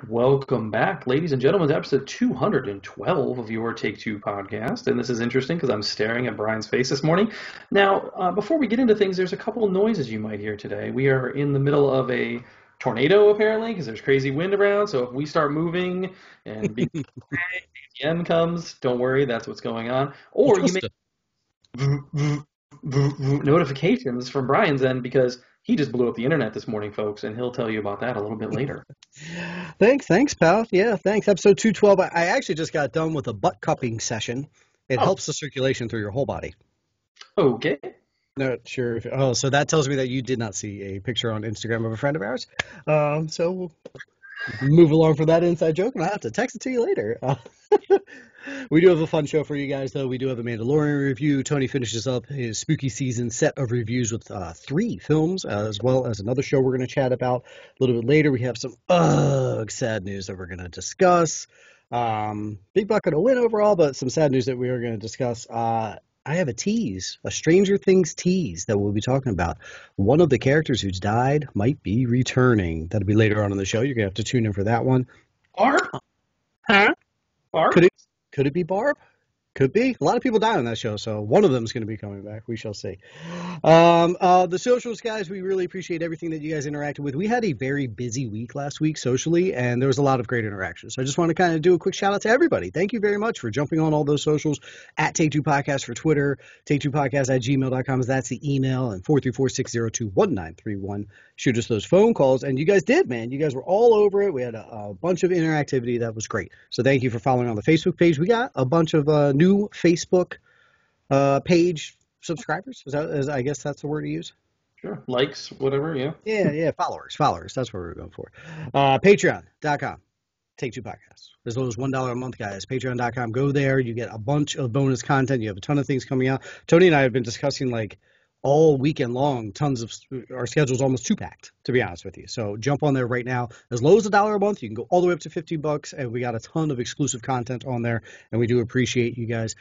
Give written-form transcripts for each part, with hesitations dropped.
Welcome back, ladies and gentlemen, to episode 212 of your Take Two podcast. And this is interesting because I'm staring at Brian's face this morning. Now, before we get into things, there's a couple of noises you might hear today. We are in the middle of a tornado, apparently, because there's crazy wind around. So if we start moving and BTN comes, don't worry, that's what's going on. Or you may notifications from Brian's end because he just blew up the internet this morning, folks, and he'll tell you about that a little bit later. Thanks, pal. Yeah, thanks. Episode 212. I actually just got done with a butt cupping session. It helps the circulation through your whole body. Okay. Not sure. So that tells me that you did not see a picture on Instagram of a friend of ours. So we'll move along for that inside joke, and I'll have to text it to you later. We do have a fun show for you guys, though. We do have a Mandalorian review. Tony finishes up his spooky season set of reviews with 3 films, as well as another show we're going to chat about a little bit later. We have some sad news that we're going to discuss. Big bucket of win overall, but some sad news that we are going to discuss. I have a tease, a Stranger Things tease that we'll be talking about. One of the characters who's died might be returning. That'll be later on in the show. You're going to have to tune in for that one. Barb? Huh? Barb? Could it be Barb? Could be. A lot of people die on that show, so one of them is going to be coming back. We shall see. The socials, guys, we really appreciate everything that you guys interacted with. We had a very busy week last week socially, and there was a lot of great interactions. So I just want to kind of do a quick shout out to everybody. Thank you very much for jumping on all those socials. At Take Two Podcast for Twitter, take2podcast@gmail.com. That's the email, and 434-602-1931. Shoot us those phone calls, and you guys did, man. You guys were all over it. We had a bunch of interactivity. That was great. So thank you for following on the Facebook page. We got a bunch of new Facebook page subscribers. I guess that's the word to use. Sure. Likes, whatever, yeah. Yeah. Followers. That's what we're going for. Patreon.com. Take Two Podcasts. As low as $1 a month, guys. Patreon.com. Go there. You get a bunch of bonus content. You have a ton of things coming out. Tony and I have been discussing all weekend long, tons of our schedule's almost 2-packed, to be honest with you. So jump on there right now. As low as $1 a month, you can go all the way up to $50, and we got a ton of exclusive content on there, and we do appreciate you guys.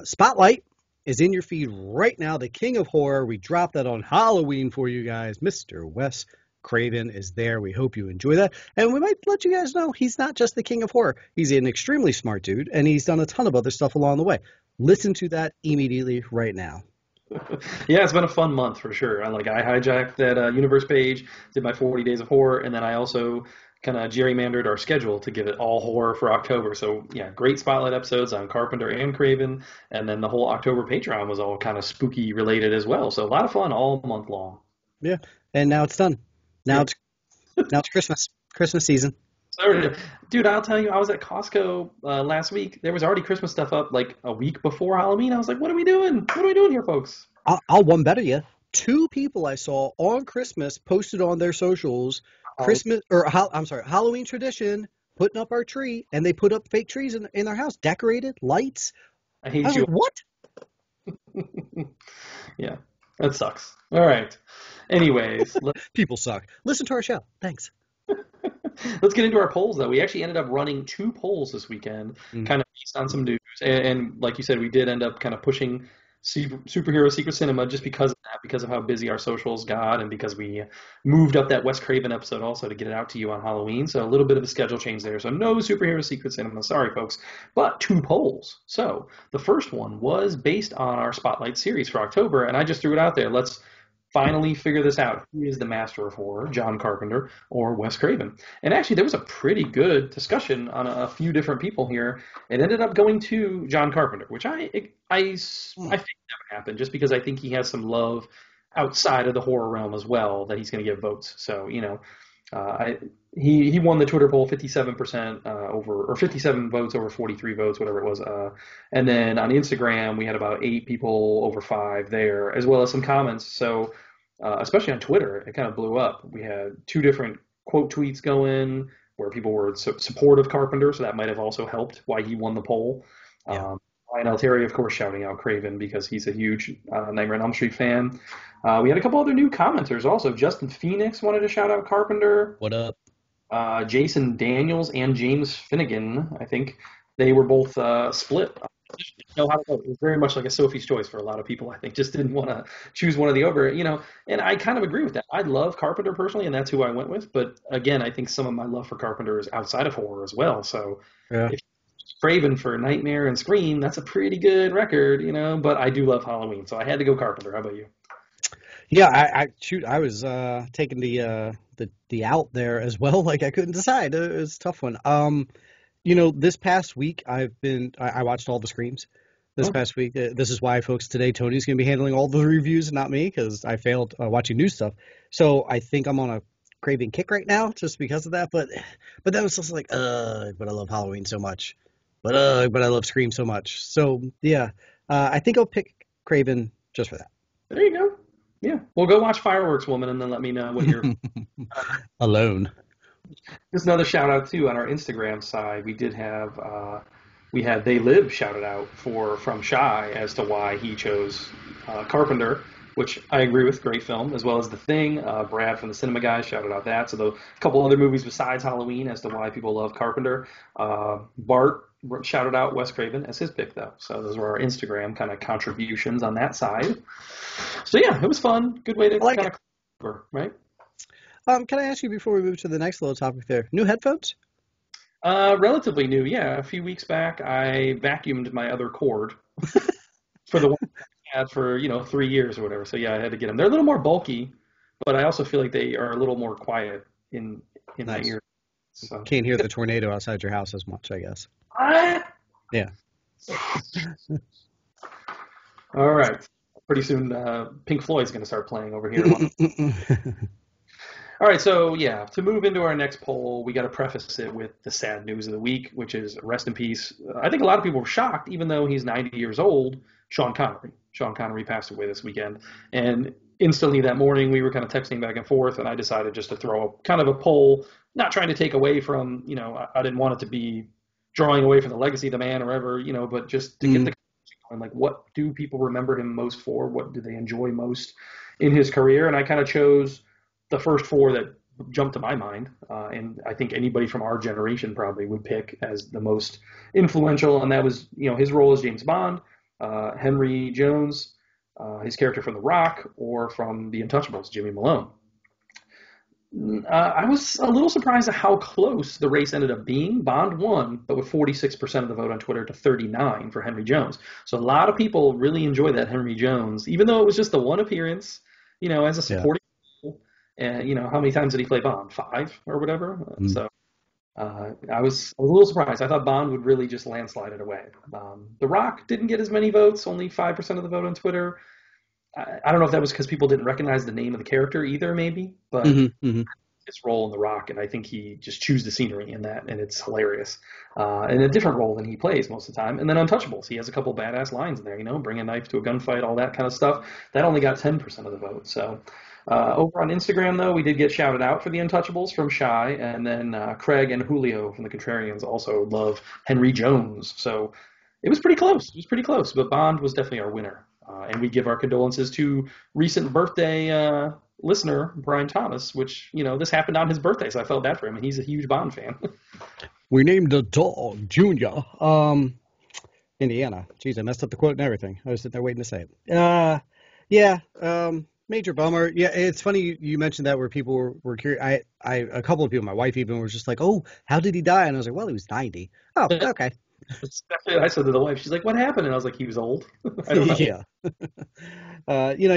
Spotlight is in your feed right now. The King of Horror. We dropped that on Halloween for you guys. Mr. Wes Craven is there. We hope you enjoy that. And we might let you guys know he's not just the King of Horror. He's an extremely smart dude, and he's done a ton of other stuff along the way. Listen to that immediately right now. Yeah, it's been a fun month for sure. I hijacked that universe page, did my 40 days of horror, and then I also kind of gerrymandered our schedule to give it all horror for October. So yeah, great spotlight episodes on Carpenter and Craven, and then the whole October Patreon was all kind of spooky related as well. So a lot of fun all month long. Yeah, and now it's done. Now it's Christmas season. Dude, I'll tell you, I was at Costco last week. There was already Christmas stuff up a week before Halloween. I was like, what are we doing? What are we doing here, folks? I'll one better you. 2 people I saw on Christmas posted on their socials Halloween tradition, putting up our tree, and they put up fake trees in their house, decorated, lights. I hate you. Like, what? Yeah, that sucks. All right. Anyways. People suck. Listen to our show. Thanks. Let's get into our polls, though. We actually ended up running 2 polls this weekend, kind of based on some news. And like you said, we did end up kind of pushing superhero secret cinema just because of that, because of how busy our socials got, and because we moved up that Wes Craven episode also to get it out to you on Halloween. So a little bit of a schedule change there. So no superhero secret cinema. Sorry, folks. But 2 polls. So the first one was based on our Spotlight series for October, and I just threw it out there. Let's finally figure this out. Who is the master of horror, John Carpenter or Wes Craven? And actually, there was a pretty good discussion on a few different people here. It ended up going to John Carpenter, which I think that would happen just because I think he has some love outside of the horror realm as well that he's going to get votes. So, he won the Twitter poll 57% or 57 votes over 43 votes, whatever it was. And then on Instagram, we had about 8 people over 5 there, as well as some comments. So especially on Twitter, it kind of blew up. We had 2 different quote tweets going where people were supportive Carpenter, so that might have also helped why he won the poll. Yeah. Lionel Terry, of course, shouting out Craven because he's a huge Nightmare on Elm Street fan. We had a couple other new commenters also. Justin Phoenix wanted to shout out Carpenter. What up? Jason Daniels and James Finnegan, I think they were both split on know how to vote. It was very much like a Sophie's Choice for a lot of people. I think just didn't want to choose one of the over, And I kind of agree with that. I love Carpenter personally, and that's who I went with. But again, I think some of my love for Carpenter is outside of horror as well. So Yeah. if Craven for Nightmare and Scream, that's a pretty good record, But I do love Halloween, so I had to go Carpenter. How about you? Yeah, I was taking the out there as well. Like I couldn't decide. It was a tough one. This past week I watched all the Screams. This Oh, past week. This is why, folks, today Tony's going to be handling all the reviews, not me, because I failed watching new stuff. So I think I'm on a Craven kick right now just because of that. But then it's just like, but I love Halloween so much. But I love Scream so much. So yeah, I think I'll pick Craven just for that. there you go. Yeah. Well, go watch Fireworks Woman and then let me know what you're. Alone. Just another shout out too on our Instagram side. We had They Live shouted out from Shy as to why he chose Carpenter, which I agree with, great film, as well as The Thing. Brad from the Cinema Guys shouted out that. So the couple other movies besides Halloween as to why people love Carpenter. Bart shouted out Wes Craven as his pick though. So those were our Instagram kind of contributions on that side. So yeah, it was fun. Good way to like kind of cover, right? Can I ask you before we move to the next little topic there? New headphones? Relatively new, yeah. A few weeks back, I vacuumed my other cord for the one I had for 3 years or whatever. So yeah, I had to get them. They're a little more bulky, but I also feel like they are a little more quiet in my Nice. ear. So Can't hear the tornado outside your house as much, I guess. what? Yeah. All right. Pretty soon, Pink Floyd's going to start playing over here. All right, so yeah, to move into our next poll, we got to preface it with the sad news of the week, which is rest in peace. I think a lot of people were shocked, even though he's 90 years old. Sean Connery. Sean Connery passed away this weekend, and instantly that morning we were kind of texting back and forth, and I decided just to throw kind of a poll, not trying to take away from, I didn't want it to be drawing away from the legacy of the man or whatever, but just to get the going, like what do people remember him most for? What do they enjoy most in his career? And I kind of chose the first four that jumped to my mind, and I think anybody from our generation probably would pick as the most influential, and that was his role as James Bond, Henry Jones, his character from The Rock, or from The Untouchables, Jimmy Malone. I was a little surprised at how close the race ended up being. Bond won, but with 46% of the vote on Twitter to 39 for Henry Jones. So a lot of people really enjoy that Henry Jones, even though it was just the one appearance, as a supporting. And how many times did he play Bond? 5 or whatever. So I was a little surprised. I thought Bond would really just landslide it away. The Rock didn't get as many votes, only 5% of the vote on Twitter. I don't know if that was because people didn't recognize the name of the character either, maybe, but his role in The Rock, and I think he just chews the scenery in that, and it's hilarious. And a different role than he plays most of the time. And then Untouchables, he has a couple badass lines in there, bring a knife to a gunfight, all that kind of stuff. That only got 10% of the vote, so. Over on Instagram, though, we did get shouted out for the Untouchables from Shy, and then Craig and Julio from the Contrarians also love Henry Jones. So it was pretty close. It was pretty close, but Bond was definitely our winner. And we give our condolences to recent birthday listener Brian Thomas, which this happened on his birthday, so I felt bad for him, and he's a huge Bond fan. We named the dog Junior. Indiana. Jeez, I messed up the quote and everything. I was sitting there waiting to say it. Major bummer. Yeah, it's funny you mentioned that where people were curious. A couple of people, my wife even, was just like, "Oh, how did he die?" And I was like, "Well, he was 90." Oh, okay. I said to the wife, she's like, "What happened?" And I was like, "He was old." I don't know. Yeah.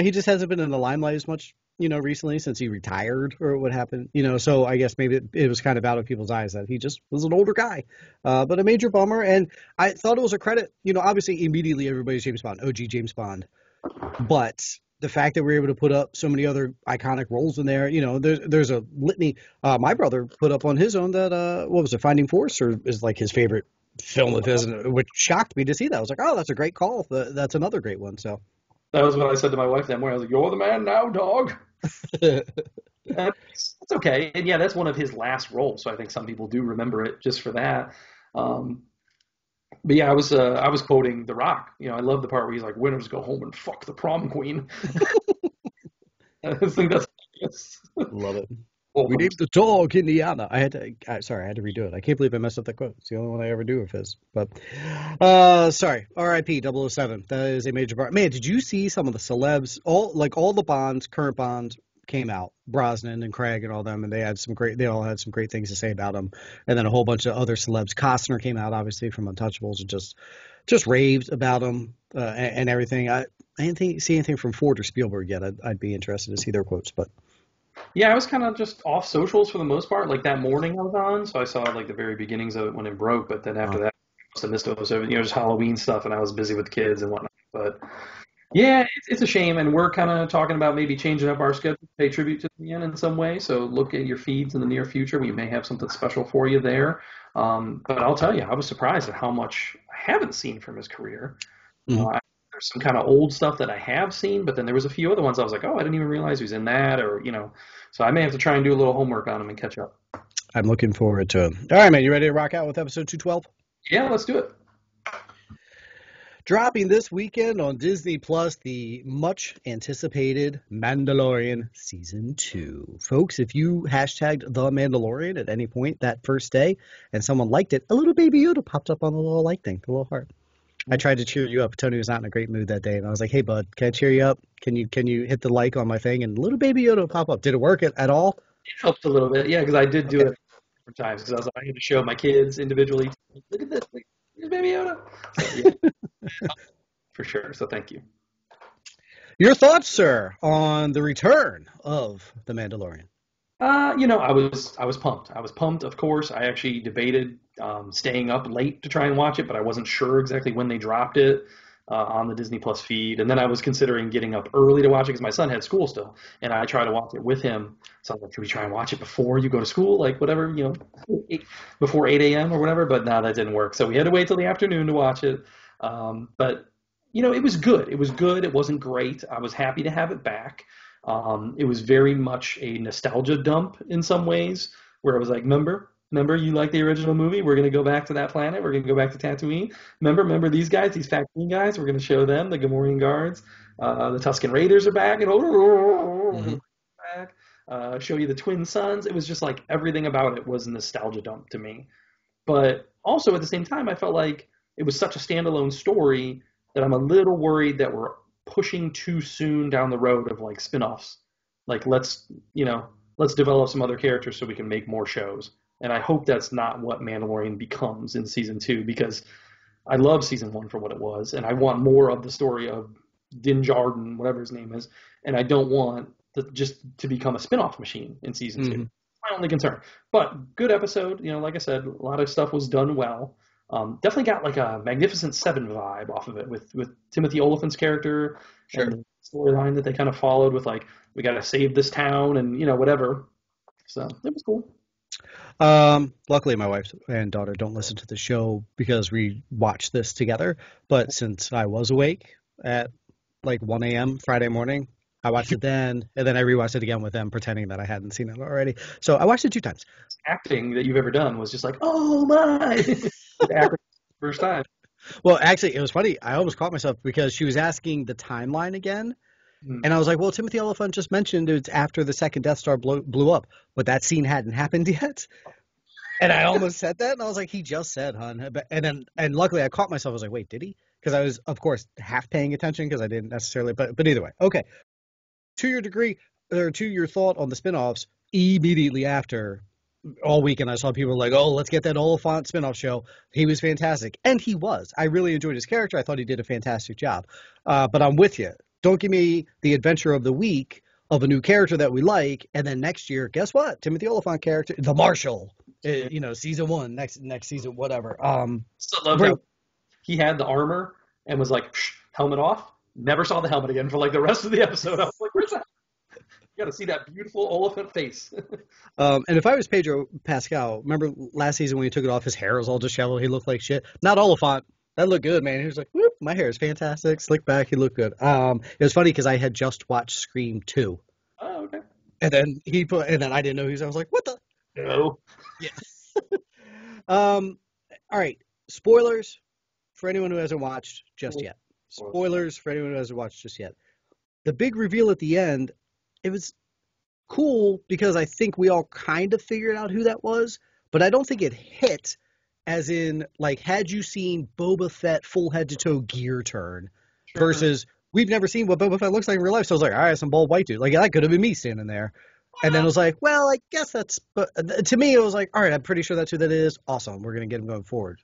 He just hasn't been in the limelight as much, recently since he retired or what happened. So I guess maybe it was kind of out of people's eyes that he just was an older guy. But a major bummer, and I thought it was a credit. Obviously immediately everybody's James Bond, OG James Bond, but the fact that we're able to put up so many other iconic roles in there, there's a litany. My brother put up on his own that, what was it, Finding Forrester is like his favorite film of his, which shocked me to see that. I was like, oh, that's a great call. That's another great one. So that was what I said to my wife that morning. I was like, "You're the man now, dog." That's okay. And yeah, that's one of his last roles. So I think some people do remember it just for that. But yeah, I was quoting The Rock. I love the part where he's like, "Winners go home and fuck the prom queen." I think that's yes. Love it. We named the dog Indiana. I had to redo it. I can't believe I messed up that quote. It's the only one I ever do of his. But, sorry. R.I.P. 007. That is a major part. Man, did you see some of the celebs? All the Bonds, current Bonds came out. Brosnan and Craig and all them, and they all had some great things to say about him. And then a whole bunch of other celebs. Costner came out, obviously, from Untouchables and just raved about him and everything. I didn't see anything from Ford or Spielberg yet. I'd be interested to see their quotes, but. Yeah, I was kind of just off socials for the most part. Like that morning I was on, so I saw like the very beginnings of it when it broke. But then after that, I must have missed those, just Halloween stuff, and I was busy with kids and whatnot. But yeah, it's a shame, and we're kind of talking about maybe changing up our schedule to pay tribute to the end in some way. So look at your feeds in the near future. We may have something special for you there. But I'll tell you, I was surprised at how much I haven't seen from his career. There's some kind of old stuff that I have seen, but then there was a few other ones I was like, oh, I didn't even realize he was in that, or so I may have to try and do a little homework on him and catch up. I'm looking forward to it. All right, man, you ready to rock out with episode 212? Yeah, let's do it. Dropping this weekend on Disney Plus, the much anticipated Mandalorian Season 2. Folks, if you hashtagged The Mandalorian at any point that first day and someone liked it, a little baby Yoda popped up on the little like thing, the little heart. I tried to cheer you up. Tony was not in a great mood that day, and I was like, "Hey, bud, can I cheer you up? Can you hit the like on my thing?" And little baby Yoda pop up. Did it work at all? It helped a little bit, yeah, because I did do it different times because I had to show my kids individually. Look at this, here's baby Yoda. So, yeah, for sure. So thank you. Your thoughts, sir, on the return of The Mandalorian? I was pumped. I was pumped, of course. I actually debated staying up late to try and watch it, but I wasn't sure exactly when they dropped it on the Disney Plus feed. And then I was considering getting up early to watch it because my son had school still, and I tried to watch it with him. So I was like, "Can we try and watch it before you go to school? Like whatever, before 8 a.m. or whatever." But no, that didn't work. So we had to wait till the afternoon to watch it. But it was good. It was good. It wasn't great. I was happy to have it back. It was very much a nostalgia dump in some ways, where I was like, remember you like the original movie? We're going to go back to that planet. We're going to go back to Tatooine. Remember these guys, these Tatooine guys? We're going to show them, the Gamorrean guards. The Tusken Raiders are back. Show you the twin sons. It was just like everything about it was a nostalgia dump to me. But also at the same time, I felt like it was such a standalone story that I'm a little worried that we're pushing too soon down the road of like spin-offs. Like let's develop some other characters so we can make more shows. And I hope that's not what Mandalorian becomes in season 2, because I love season 1 for what it was, and I want more of the story of Din Djarin, whatever his name is, and I don't want just to become a spin-off machine in season 2. That's my only concern. But good episode. Like I said, a lot of stuff was done well. Definitely got like a Magnificent Seven vibe off of it with Timothy Olyphant's character and the storyline that they kind of followed with like, we got to save this town and whatever. So it was cool. Luckily my wife and daughter don't listen to the show because we watch this together. But since I was awake at like 1 a.m. Friday morning, I watched it then, and then I rewatched it again with them, pretending that I hadn't seen it already. So I watched it 2 times. Acting that you've ever done was just like, oh my, first time. Well, actually, it was funny. I almost caught myself because she was asking the timeline again, and I was like, well, Timothy Olyphant just mentioned it's after the second Death Star blew up, but that scene hadn't happened yet. And I almost said that, and I was like, he just said, hon. And luckily I caught myself. I was like, wait, did he? Because I was, of course, half paying attention because I didn't necessarily, but either way. Okay. To your degree, or to your thought on the spinoffs, immediately after, all weekend I saw people like, oh, let's get that Oliphant spinoff show. He was fantastic. And he was. I really enjoyed his character. I thought he did a fantastic job. But I'm with you. Don't give me the adventure of the week of a new character that we like, and then next year, guess what? Timothy Olyphant character, the Marshal, season 1, next season, whatever. Still love how he had the armor and was like, helmet off. Never saw the helmet again for like the rest of the episode. I was like, where's that? You got to see that beautiful Oliphant face. And if I was Pedro Pascal, remember last season when he took it off, his hair was all disheveled. He looked like shit. Not Oliphant. That looked good, man. He was like, whoop, my hair is fantastic. Slick back. He looked good. It was funny because I had just watched Scream 2. Oh, okay. And then I didn't know who he was. I was like, what the? No. Yeah. All right. Spoilers for anyone who hasn't watched just yet. Spoilers for anyone who hasn't watched just yet. The big reveal at the end, it was cool because I think we all kind of figured out who that was, but I don't think it hit as in, like, had you seen Boba Fett full head to toe gear turn versus we've never seen what Boba Fett looks like in real life. So I was like, all right, some bald white dude. Like, that could have been me standing there. And then it was like, well, I guess that's, but to me, it was like, all right, I'm pretty sure that's who that is. Awesome. We're going to get him going forward.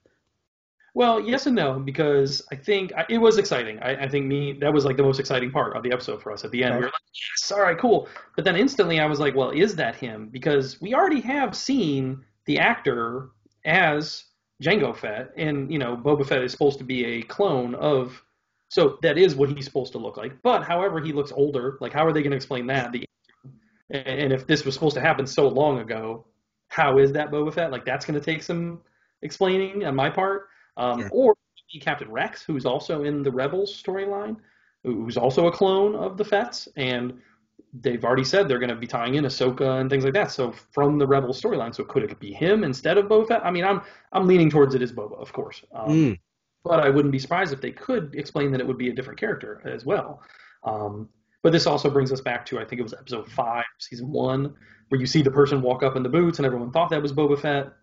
Well, yes and no, because I think it was exciting. I think that was like the most exciting part of the episode for us at the end. Okay. We were like, yes, all right, cool. But then instantly I was like, well, is that him? Because we already have seen the actor as Jango Fett, and, Boba Fett is supposed to be a clone of, so that is what he's supposed to look like. But however, he looks older. Like, how are they going to explain that? And if this was supposed to happen so long ago, how is that Boba Fett? Like, that's going to take some explaining on my part. Sure. Or Captain Rex, who's also in the Rebels storyline, who's also a clone of the Fetts, and they've already said they're going to be tying in Ahsoka and things like that. So from the Rebels storyline, so could it be him instead of Boba Fett? I mean, I'm leaning towards it as Boba, of course, but I wouldn't be surprised if they could explain that it would be a different character as well. But this also brings us back to, I think it was episode 5, season 1, where you see the person walk up in the boots, and everyone thought that was Boba Fett.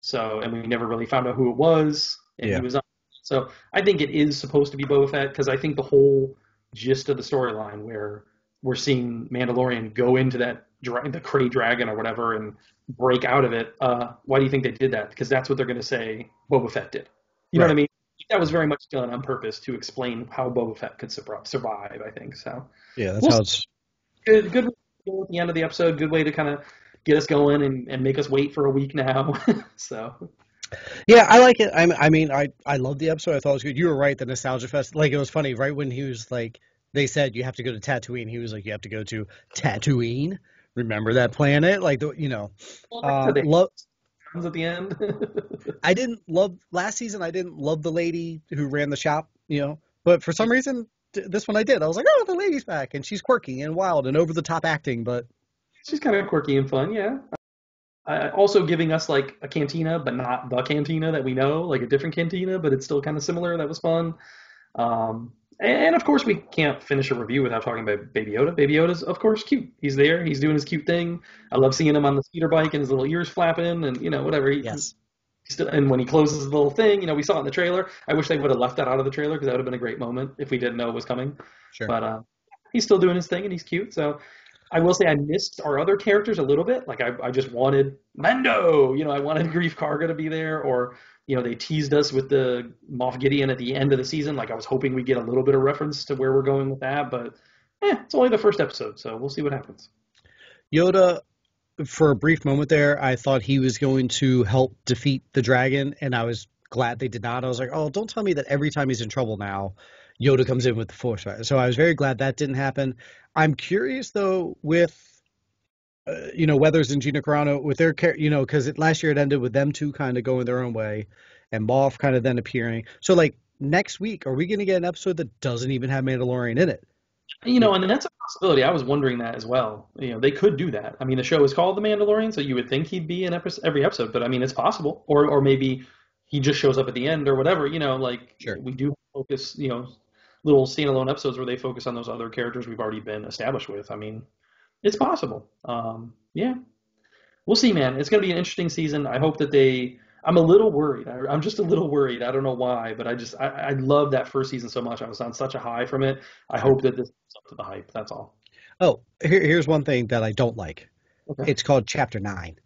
So, and we never really found out who it was. And he was on. So I think it is supposed to be Boba Fett, because I think the whole gist of the storyline where we're seeing Mandalorian go into the Krayt Dragon or whatever and break out of it. Why do you think they did that? Because that's what they're going to say Boba Fett did. You know what I mean? That was very much done on purpose to explain how Boba Fett could survive, I think. So yeah, that's how it's good way to go at the end of the episode. Good way to kind of get us going and make us wait for a week now. So. Yeah, I like it. I mean, I love the episode. I thought it was good. You were right. The nostalgia fest. Like, it was funny, right when he was like, they said you have to go to Tatooine. He was like, you have to go to Tatooine. Remember that planet? Like, love at the end. I didn't love last season. I didn't love the lady who ran the shop, but for some reason, this one I did. I was like, oh, the lady's back, and she's quirky and wild and over the top acting, but she's kind of quirky and fun, yeah. Also giving us like a cantina, but not the cantina that we know, like a different cantina, but it's still kind of similar. That was fun. And of course, we can't finish a review without talking about Baby Yoda. Baby Yoda's, of course, cute. He's there. He's doing his cute thing. I love seeing him on the speeder bike and his little ears flapping and, whatever. Yes. And when he closes the little thing, we saw it in the trailer. I wish they would have left that out of the trailer, because that would have been a great moment if we didn't know it was coming. Sure. But he's still doing his thing, and he's cute. So I will say I missed our other characters a little bit. Like, I just wanted Mando. I wanted Grief Karga to be there, or they teased us with the Moff Gideon at the end of the season. Like, I was hoping we'd get a little bit of reference to where we're going with that, but it's only the first episode, so we'll see what happens. Yoda, for a brief moment there, I thought he was going to help defeat the dragon, and I was glad they did not. I was like, oh, don't tell me that every time he's in trouble now, Yoda comes in with the Force. So I was very glad that didn't happen. I'm curious, though, with Weathers and Gina Carano, with their because last year it ended with them two kind of going their own way, and Moff kind of then appearing. So, like, next week, are we going to get an episode that doesn't even have Mandalorian in it? And that's a possibility. I was wondering that as well. They could do that. I mean, the show is called The Mandalorian, so you would think he'd be in every episode, but I mean, it's possible. Or maybe he just shows up at the end or whatever. Sure. We do focus, little standalone episodes where they focus on those other characters we've already been established with. I mean, it's possible. Yeah. We'll see, man. It's going to be an interesting season. I hope that I'm a little worried. I'm just a little worried. I don't know why, but I love that first season so much. I was on such a high from it. I hope that this is up to the hype. That's all. Oh, here's one thing that I don't like. Okay. It's called Chapter 9.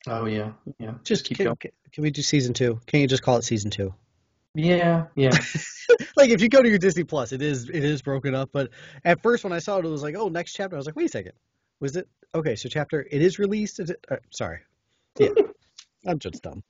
Oh, yeah. Yeah. Just keep going. Can we do season 2? Can you just call it season 2? Yeah. Yeah. Like, if you go to your Disney Plus, it is broken up. But at first, when I saw it, it was like, oh, next chapter. I was like, wait a second. Was it? Okay, so chapter, it is released? Is it? Sorry. Yeah. I'm just dumb.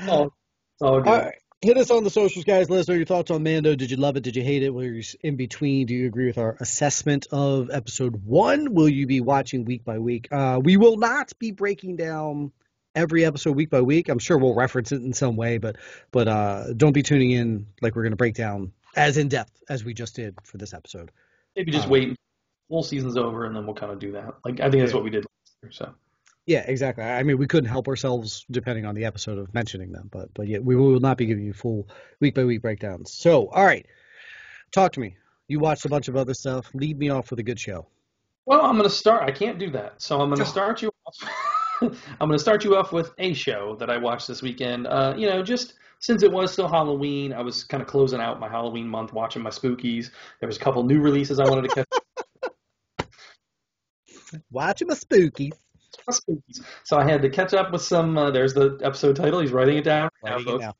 Oh, it's all good. All right. Hit us on the socials, guys. Let us know your thoughts on Mando. Did you love it? Did you hate it? Were you in between? Do you agree with our assessment of episode 1? Will you be watching week by week? We will not be breaking down every episode week by week. I'm sure we'll reference it in some way, but don't be tuning in like we're going to break down as in depth as we just did for this episode. Maybe just wait until the whole season's over, and then we'll kind of do that. Like, I think that's what we did last year. So. Yeah, exactly. I mean, we couldn't help ourselves depending on the episode of mentioning them, but yeah, we will not be giving you full week by week breakdowns. So, all right, talk to me. You watched a bunch of other stuff. Lead me off with a good show. Well, I'm going to start. I can't do that. So I'm going to start you off. I'm going to start you off with a show that I watched this weekend. Just since it was still Halloween, I was kind of closing out my Halloween month watching my spookies. There was a couple new releases I wanted to catch Watching my spookies. my spookies. So I had to catch up with some. There's the episode title. He's writing it down right now, Writing it folks. now.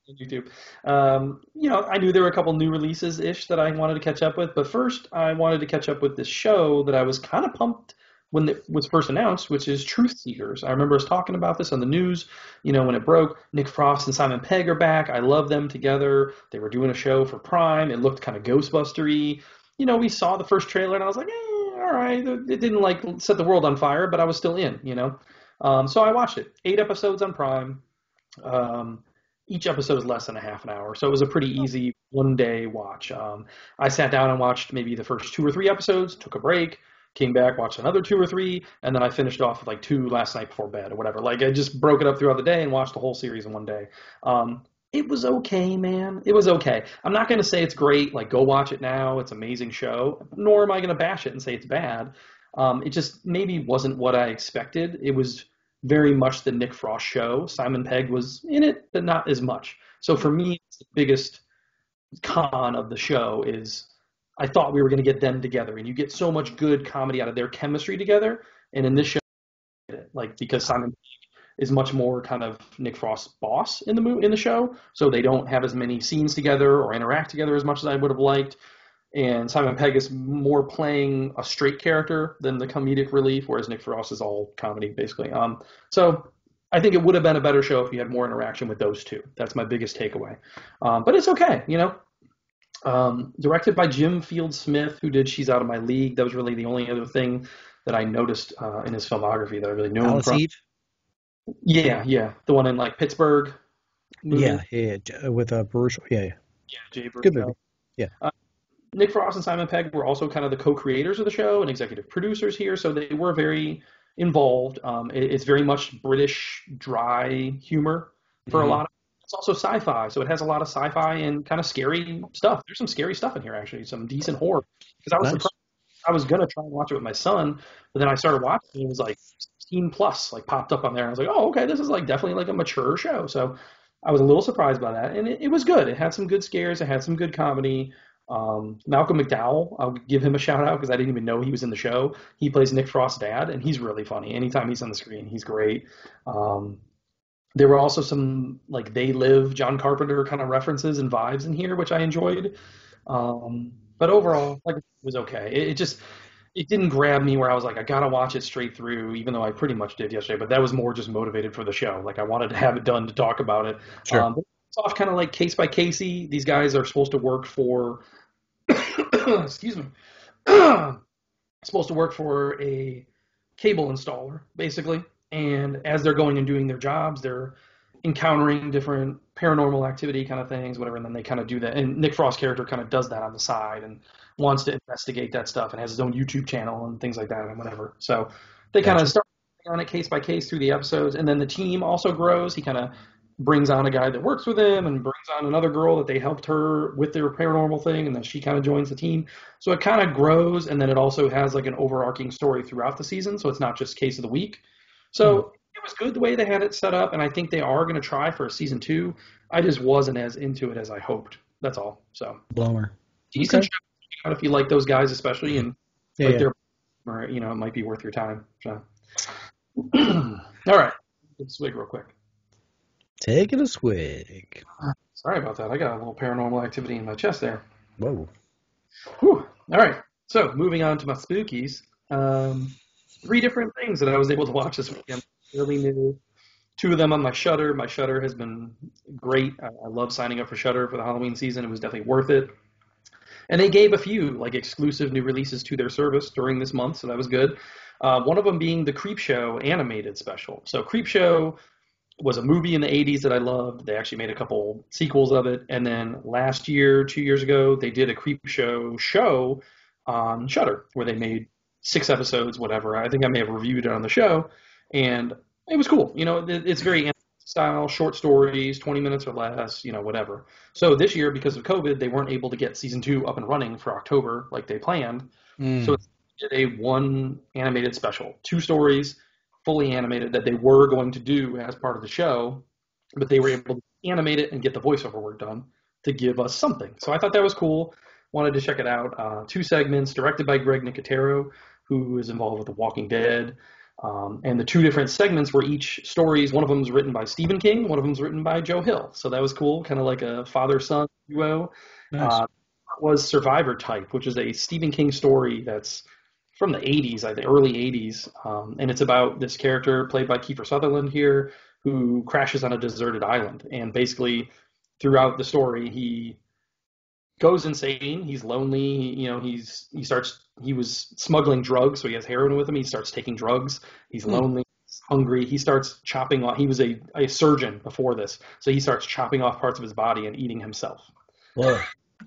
On YouTube. I knew there were a couple new releases ish that I wanted to catch up with, but first I wanted to catch up with this show that I was kind of pumped when it was first announced, which is Truth Seekers. I remember us talking about this on the news, when it broke. Nick Frost and Simon Pegg are back. I love them together. They were doing a show for Prime. It looked kind of Ghostbustery. We saw the first trailer and I was like, all right. It didn't like set the world on fire, but I was still in, So I watched it. 8 episodes on Prime. Each episode is less than a half an hour, so it was a pretty easy one-day watch. I sat down and watched maybe the first 2 or 3 episodes, took a break, came back, watched another 2 or 3, and then I finished off with like 2 last night before bed or whatever. Like I just broke it up throughout the day and watched the whole series in one day. It was okay, man. It was okay. I'm not going to say it's great, like go watch it now, it's an amazing show, nor am I going to bash it and say it's bad. It just maybe wasn't what I expected. It was very much the Nick Frost show. Simon Pegg was in it, but not as much. So for me, the biggest con of the show is I thought we were going to get them together, and you get so much good comedy out of their chemistry together. And in this show, because Simon Pegg is much more kind of Nick Frost's boss in the show, so they don't have as many scenes together or interact together as much as I would have liked. And Simon Pegg is more playing a straight character than the comedic relief, whereas Nick Frost is all comedy, basically. So I think it would have been a better show if you had more interaction with those two. That's my biggest takeaway. But it's okay, Directed by Jim Field Smith, who did She's Out of My League. That was really the only other thing that I noticed in his filmography that I really knew him from. Eve? Yeah. The one in, like, Pittsburgh movie. Yeah. With Bruce. Yeah. Yeah, Jay Bruce. Good movie. Yeah. Nick Frost and Simon Pegg were also kind of the co-creators of the show and executive producers here, so they were very involved. It's very much British dry humor for a lot of it. It's also sci-fi, so it has a lot of sci-fi and kind of scary stuff. There's some scary stuff in here, actually, some decent horror. Because I was surprised. I was going to try and watch it with my son, but then I started watching and it was like 16 plus, like popped up on there. And I was like, oh, okay, this is like definitely like a mature show. So I was a little surprised by that. And it was good. It had some good scares. It had some good comedy. Malcolm McDowell, I'll give him a shout out because I didn't even know he was in the show. He plays Nick Frost's dad, and he's really funny. Anytime he's on the screen, he's great. There were also some like They Live, John Carpenter kind of references and vibes in here, which I enjoyed. But overall, like it was okay. It didn't grab me where I was like, I gotta watch it straight through, even though I pretty much did yesterday. But that was more just motivated for the show. Like I wanted to have it done to talk about it. Sure. But it's off kind of like case by casey. These guys are supposed to work for excuse me, supposed to work for a cable installer, basically. And as they're going and doing their jobs, they're encountering different paranormal activity kind of things, whatever. And then they kind of do that. And Nick Frost's character kind of does that on the side and wants to investigate that stuff and has his own YouTube channel and things like that and whatever. So they kind of start on it case by case through the episodes. And then the team also grows. He kind of brings on a guy that works with him and brings on another girl that they helped her with their paranormal thing, and then she kind of joins the team. So it kind of grows, and then it also has like an overarching story throughout the season, so it's not just case of the week. So it was good the way they had it set up, and I think they are going to try for a season 2. I just wasn't as into it as I hoped. That's all. So Blower. Decent show if you like those guys, especially, and their, or it might be worth your time. So all right, let's swig real quick. Taking a swig. Sorry about that. I got a little paranormal activity in my chest there. Whoa. Whew. All right. So moving on to my spookies. 3 different things that I was able to watch this weekend. Really new. 2 of them on my Shudder. My Shudder has been great. I love signing up for Shudder for the Halloween season. It was definitely worth it. And they gave a few like exclusive new releases to their service during this month, so that was good. One of them being the Creepshow animated special. So Creepshow was a movie in the 80s that I loved. They actually made a couple sequels of it. And then last year, 2 years ago, they did a Creepshow show on Shudder where they made 6 episodes, whatever. I think I may have reviewed it on the show. And it was cool. It's very style, short stories, 20 minutes or less, whatever. So this year, because of COVID, they weren't able to get season 2 up and running for October like they planned. So it's did a one animated special, 2 stories, fully animated that they were going to do as part of the show, but they were able to animate it and get the voiceover work done to give us something. So I thought that was cool. Wanted to check it out. 2 segments, directed by Greg Nicotero, who is involved with The Walking Dead. And the 2 different segments were each stories. One of them was written by Stephen King. One of them was written by Joe Hill. So that was cool, kind of like a father-son duo. Nice. Was Survivor Type, which is a Stephen King story that's from the 80s, I think, early 80s. And it's about this character played by Kiefer Sutherland here who crashes on a deserted island. And basically, throughout the story, he goes insane. He's lonely. He was smuggling drugs, so he has heroin with him. He starts taking drugs. He's lonely, he's hungry. He starts chopping off. He was a surgeon before this, so he starts chopping off parts of his body and eating himself. Whoa.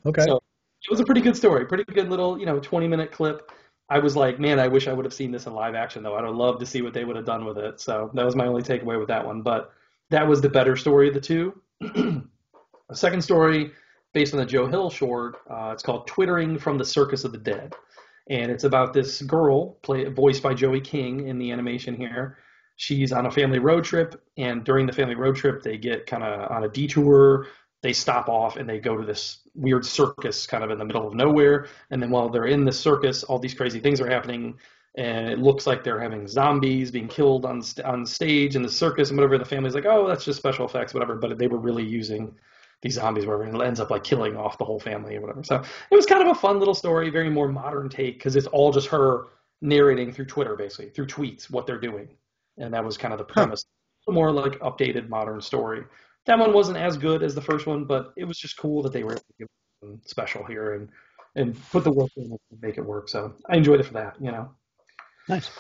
Okay. So it was a pretty good story, pretty good little 20-minute clip. I was like, man, I wish I would have seen this in live action, though. I'd have loved to see what they would have done with it. So that was my only takeaway with that one. But that was the better story of the two. A second story based on the Joe Hill short. It's called Twittering from the Circus of the Dead. And it's about this girl, voiced by Joey King in the animation here. She's on a family road trip, and during the family road trip, they get kind of on a detour. They stop off, and they go to this weird circus kind of in the middle of nowhere. And then while they're in the circus, all these crazy things are happening, and it looks like they're having zombies being killed on stage in the circus and whatever. The family's like, oh, that's just special effects, whatever. But they were really using these zombies, whatever, and it ends up like killing off the whole family or whatever. So it was kind of a fun little story, very more modern take, because it's all just her narrating through Twitter, basically, through tweets, what they're doing. And that was kind of the premise. A more like updated modern story. That one wasn't as good as the first one, but it was just cool that they were able to give something special here and put the work in and make it work. So I enjoyed it for that, Nice.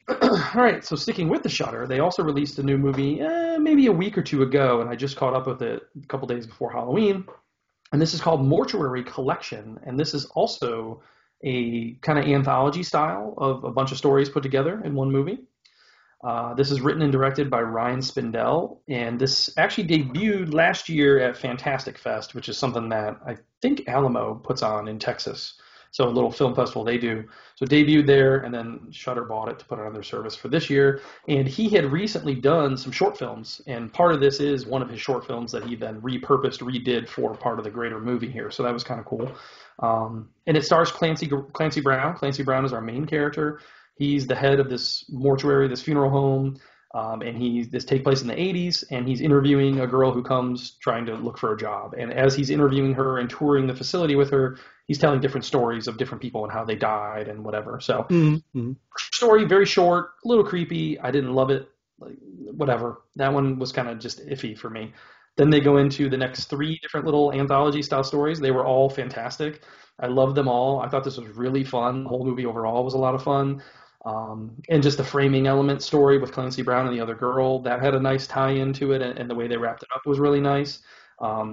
All right, so sticking with the Shudder, they also released a new movie maybe a week or two ago, and I just caught up with it a couple days before Halloween. And this is called Mortuary Collection, and this is also a kind of anthology style of a bunch of stories put together in one movie. This is written and directed by Ryan Spindell, and this actually debuted last year at Fantastic Fest, which is something that I think Alamo puts on in Texas. So a little film festival they do. So it debuted there, and then Shudder bought it to put it on their service for this year. And he had recently done some short films, and part of this is one of his short films that he then redid for part of the greater movie here. So that was kind of cool. And it stars Clancy Brown. Clancy Brown is our main character. He's the head of this mortuary, this funeral home, and this takes place in the 80s, and he's interviewing a girl who comes trying to look for a job. And as he's interviewing her and touring the facility with her, he's telling different stories of different people and how they died and whatever. So, story, very short, a little creepy. I didn't love it. Like, whatever. That one was kind of just iffy for me. Then they go into the next 3 different little anthology-style stories. They were all fantastic. I loved them all. I thought this was really fun. The whole movie overall was a lot of fun. And just the framing element story with Clancy Brown and the other girl, that had a nice tie into it, and the way they wrapped it up was really nice.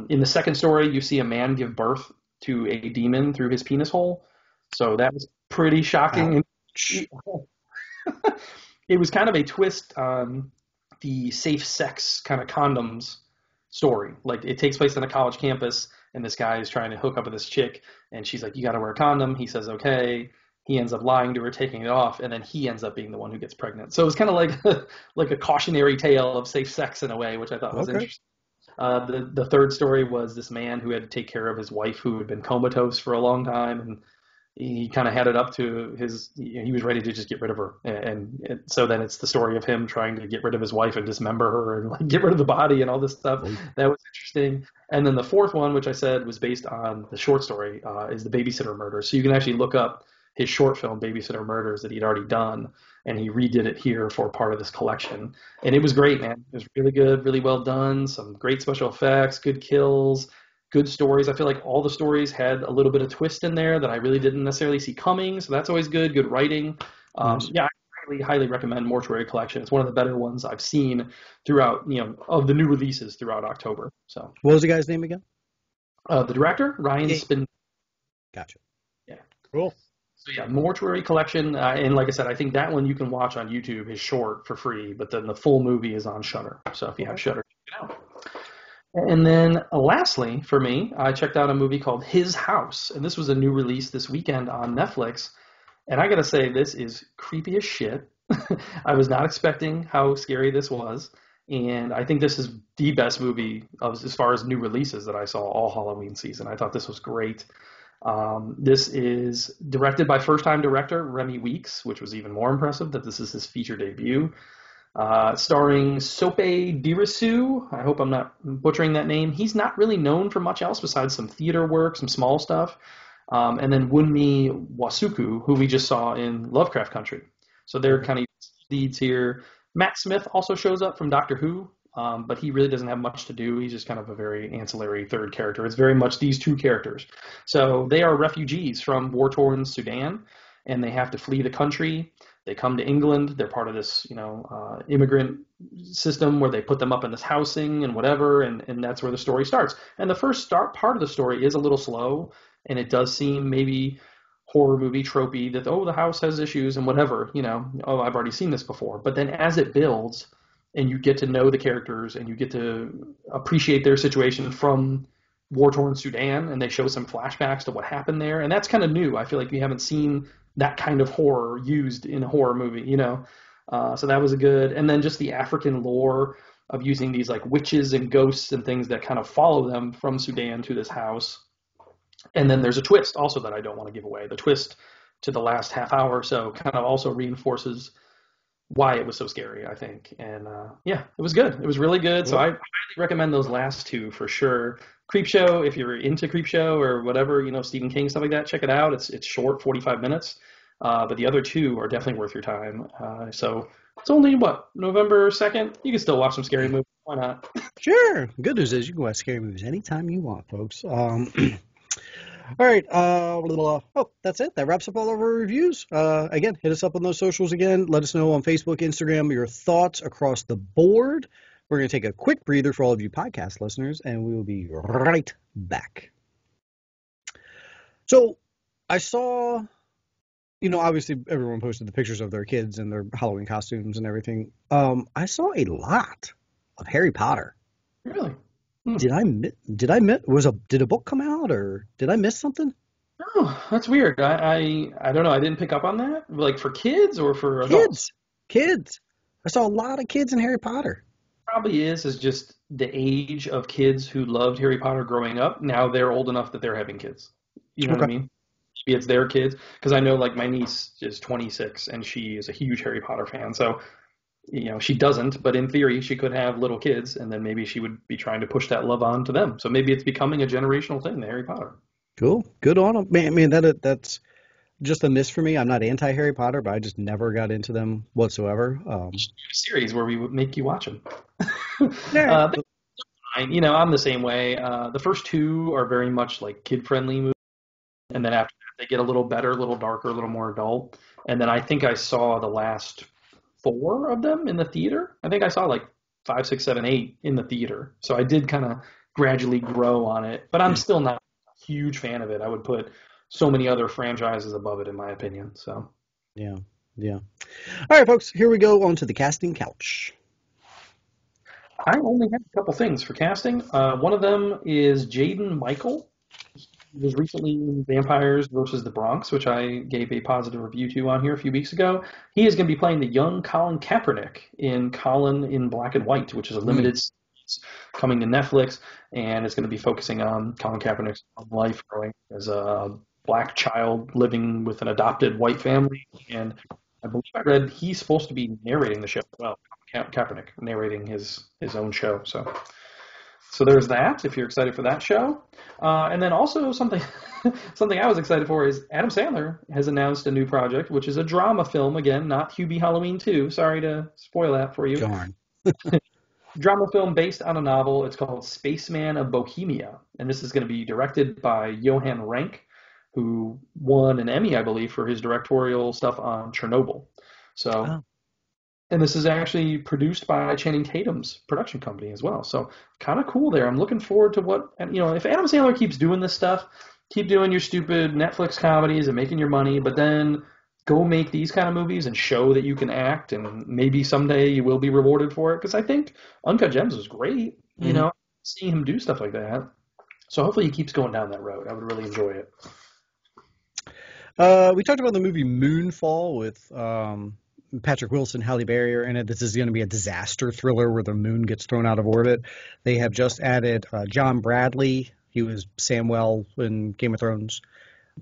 In the second story, you see a man give birth to a demon through his penis hole. So that was pretty shocking. It was kind of a twist on the safe sex kind of condoms story. Like, it takes place on a college campus, and this guy is trying to hook up with this chick, and she's like, you got to wear a condom. He says, okay. He ends up lying to her, taking it off, and then he ends up being the one who gets pregnant. So it was kind of like a cautionary tale of safe sex in a way, which I thought was interesting. The third story was this man who had to take care of his wife who had been comatose for a long time, and he kind of had it up to he was ready to just get rid of her. And so then it's the story of him trying to get rid of his wife and dismember her and like get rid of the body and all this stuff. That was interesting. And then the fourth one, which I said was based on the short story, is the Babysitter Murders. So you can actually look up his short film, Babysitter Murders, that he'd already done, and he redid it here for part of this collection. And it was great, man. It was really good, really well done, some great special effects, good kills, good stories. I feel like all the stories had a little bit of twist in there that I really didn't necessarily see coming, so that's always good writing. Yeah, I highly recommend Mortuary Collection. It's one of the better ones I've seen throughout, of the new releases throughout October. So, what was the guy's name again? The director, Ryan Spindell. Gotcha. Yeah. Cool. So yeah, Mortuary Collection, and like I said, I think that one you can watch on YouTube is short for free, but then the full movie is on Shudder. So if you have Shudder, check it out. And then lastly, for me, I checked out a movie called His House, and this was a new release this weekend on Netflix. And I gotta say, this is creepy as shit. I was not expecting how scary this was, and I think this is the best movie as far as new releases that I saw all Halloween season. I thought this was great. This is directed by first-time director Remy Weeks, which was even more impressive that this is his feature debut. Starring Sope Dirisu. I hope I'm not butchering that name. He's not really known for much else besides some theater work, some small stuff. And then Wunmi Wasuku, who we just saw in Lovecraft Country. So they're kind of leads here. Matt Smith also shows up from Doctor Who, but he really doesn't have much to do. He's just kind of a very ancillary third character. It's very much these two characters. So they are refugees from war-torn Sudan, and they have to flee the country. They come to England. They're part of this, immigrant system where they put them up in this housing and whatever, and that's where the story starts. And the first part of the story is a little slow, and it does seem maybe horror movie tropey that, the house has issues and whatever, I've already seen this before. But then as it builds and you get to know the characters and you get to appreciate their situation from war-torn Sudan, and they show some flashbacks to what happened there, and that's kind of new. I feel like we haven't seen that kind of horror used in a horror movie, so that was a good. And then just the African lore of using these like witches and ghosts and things that kind of follow them from Sudan to this house. And then there's a twist also that I don't want to give away. The twist to the last half hour or so kind of also reinforces why it was so scary, I think. And it was good. It was really good. So I highly recommend those last two for sure. Creepshow, if you're into Creepshow or whatever, Stephen King, stuff like that, check it out. It's short, 45 minutes. But the other two are definitely worth your time. So it's only, November 2nd? You can still watch some scary movies. Why not? Sure. Good news is you can watch scary movies anytime you want, folks. All right. That's it. That wraps up all of our reviews. Again, hit us up on those socials again. Let us know on Facebook, Instagram, your thoughts across the board. We're going to take a quick breather for all of you podcast listeners, and we will be right back. So I saw, obviously everyone posted the pictures of their kids and their Halloween costumes and everything. I saw a lot of Harry Potter. Really? Did a book come out, or did I miss something? Oh, that's weird. I don't know. I didn't pick up on that. Like for kids or for adults? Kids. I saw a lot of kids in Harry Potter. Probably is just the age of kids who loved Harry Potter growing up. Now they're old enough that they're having kids. You know what I mean? Maybe it's their kids. Because I know like my niece is 26 and she is a huge Harry Potter fan. So she doesn't, but in theory, she could have little kids, and then maybe she would be trying to push that love on to them. So maybe it's becoming a generational thing, the Harry Potter. Cool. Good on them. Man, that's just a miss for me. I'm not anti-Harry Potter, but I just never got into them whatsoever. A series where we would make you watch them. Yeah. I'm the same way. The first two are very much like kid-friendly movies, and then after that, they get a little better, a little darker, a little more adult. And then I think I saw the last 4 of them in the theater. I think I saw like 5, 6, 7, 8 in the theater. So I did kind of gradually grow on it, but I'm still not a huge fan of it. I would put so many other franchises above it, in my opinion. So yeah. All right, folks, here we go on to the casting couch. I only have a couple things for casting. One of them is Jaden Michael. He was recently in Vampires versus the Bronx, which I gave a positive review to on here a few weeks ago. He is going to be playing the young Colin Kaepernick in Colin in Black and White, which is a limited series coming to Netflix, and it's going to be focusing on Colin Kaepernick's life growing as a black child living with an adopted white family. And I believe I read he's supposed to be narrating the show as well, Kaepernick, narrating his own show. So there's that, if you're excited for that show. And then also something I was excited for is Adam Sandler has announced a new project, which is a drama film, again, not Hubie Halloween 2. Sorry to spoil that for you. Darn. Drama film based on a novel. It's called Spaceman of Bohemia. And this is going to be directed by Johan Renck, who won an Emmy, I believe, for his directorial stuff on Chernobyl. And this is actually produced by Channing Tatum's production company as well. So kind of cool there. I'm looking forward to what, if Adam Sandler keeps doing this stuff, keep doing your stupid Netflix comedies and making your money, but then go make these kind of movies and show that you can act, and maybe someday you will be rewarded for it. Because I think Uncut Gems was great, seeing him do stuff like that. So hopefully he keeps going down that road. I would really enjoy it. We talked about the movie Moonfall with Patrick Wilson, Halle Berry in it. This is going to be a disaster thriller where the moon gets thrown out of orbit. They have just added John Bradley. He was Samwell in Game of Thrones.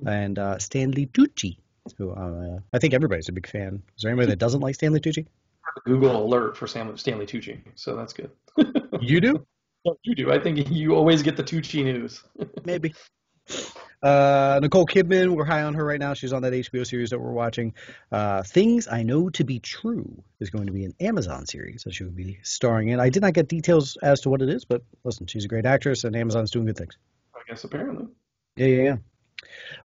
And Stanley Tucci, who I think everybody's a big fan. Is there anybody that doesn't like Stanley Tucci? Google alert for Stanley Tucci, so that's good. You do? Oh, you do. I think you always get the Tucci news. Maybe. Nicole Kidman, we're high on her right now. She's on that HBO series that we're watching. Things I Know to Be True is going to be an Amazon series that she will be starring in. I did not get details as to what it is, but listen, she's a great actress, and Amazon's doing good things. I guess apparently. Yeah.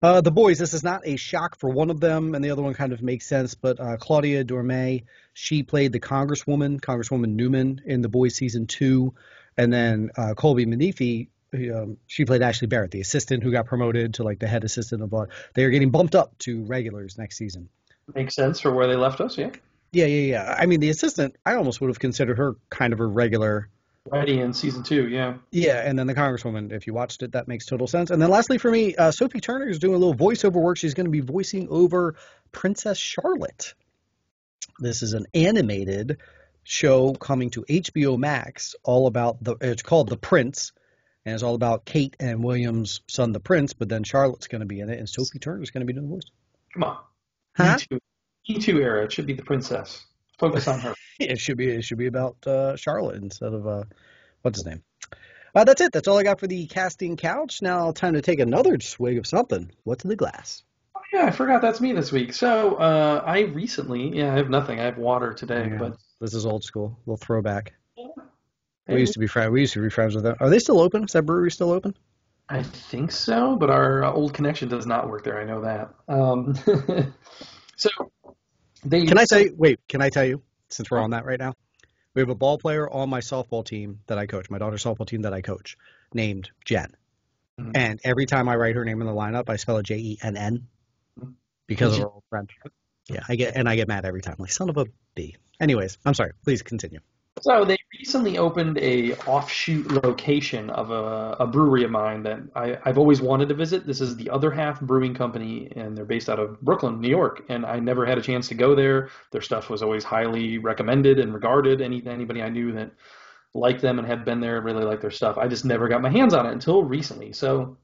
The Boys, this is not a shock for one of them, and the other one kind of makes sense, but Claudia Dorme, she played the Congresswoman Newman in The Boys Season 2, and then Colby Manifi, she played Ashley Barrett, the assistant who got promoted to like the head assistant of they are getting bumped up to regulars next season. Makes sense for where they left us, yeah. Yeah. I mean, the assistant, I almost would have considered her kind of a regular. Already in Season 2, yeah. Yeah, and then the Congresswoman, if you watched it, that makes total sense. And then lastly for me, Sophie Turner is doing a little voiceover work. She's going to be voicing over Princess Charlotte. This is an animated show coming to HBO Max, all about it's called The Prince, and it's all about Kate and William's son, the Prince, but then Charlotte's going to be in it, and Sophie Turner is going to be doing the voice. Come on. Huh? E2 era, it should be the princess. Focus on her. It should be about Charlotte instead of what's his name. That's it. That's all I got for the casting couch. Now time to take another swig of something. What's in the glass? Oh, yeah, I forgot that's me this week. So I recently, I have nothing. I have water today, but this is old school. A little throwback. Yeah. We used to be friends. We used to be friends with them. Are they still open? Is that brewery still open? I think so, but our old connection does not work there. I know that. So Can I tell you, since we're on that right now? We have a ball player on my softball team that I coach, my daughter's softball team that I coach, named Jen. Mm-hmm. And every time I write her name in the lineup, I spell it Jenn because of our old friend. Yeah, I get mad every time. Like, son of a B. Anyways, I'm sorry. Please continue. So they recently opened a offshoot location of a brewery of mine that I've always wanted to visit. This is the Other Half Brewing Company, and they're based out of Brooklyn, New York. And I never had a chance to go there. Their stuff was always highly recommended and regarded. Anybody I knew that liked them and had been there really liked their stuff. I just never got my hands on it until recently. So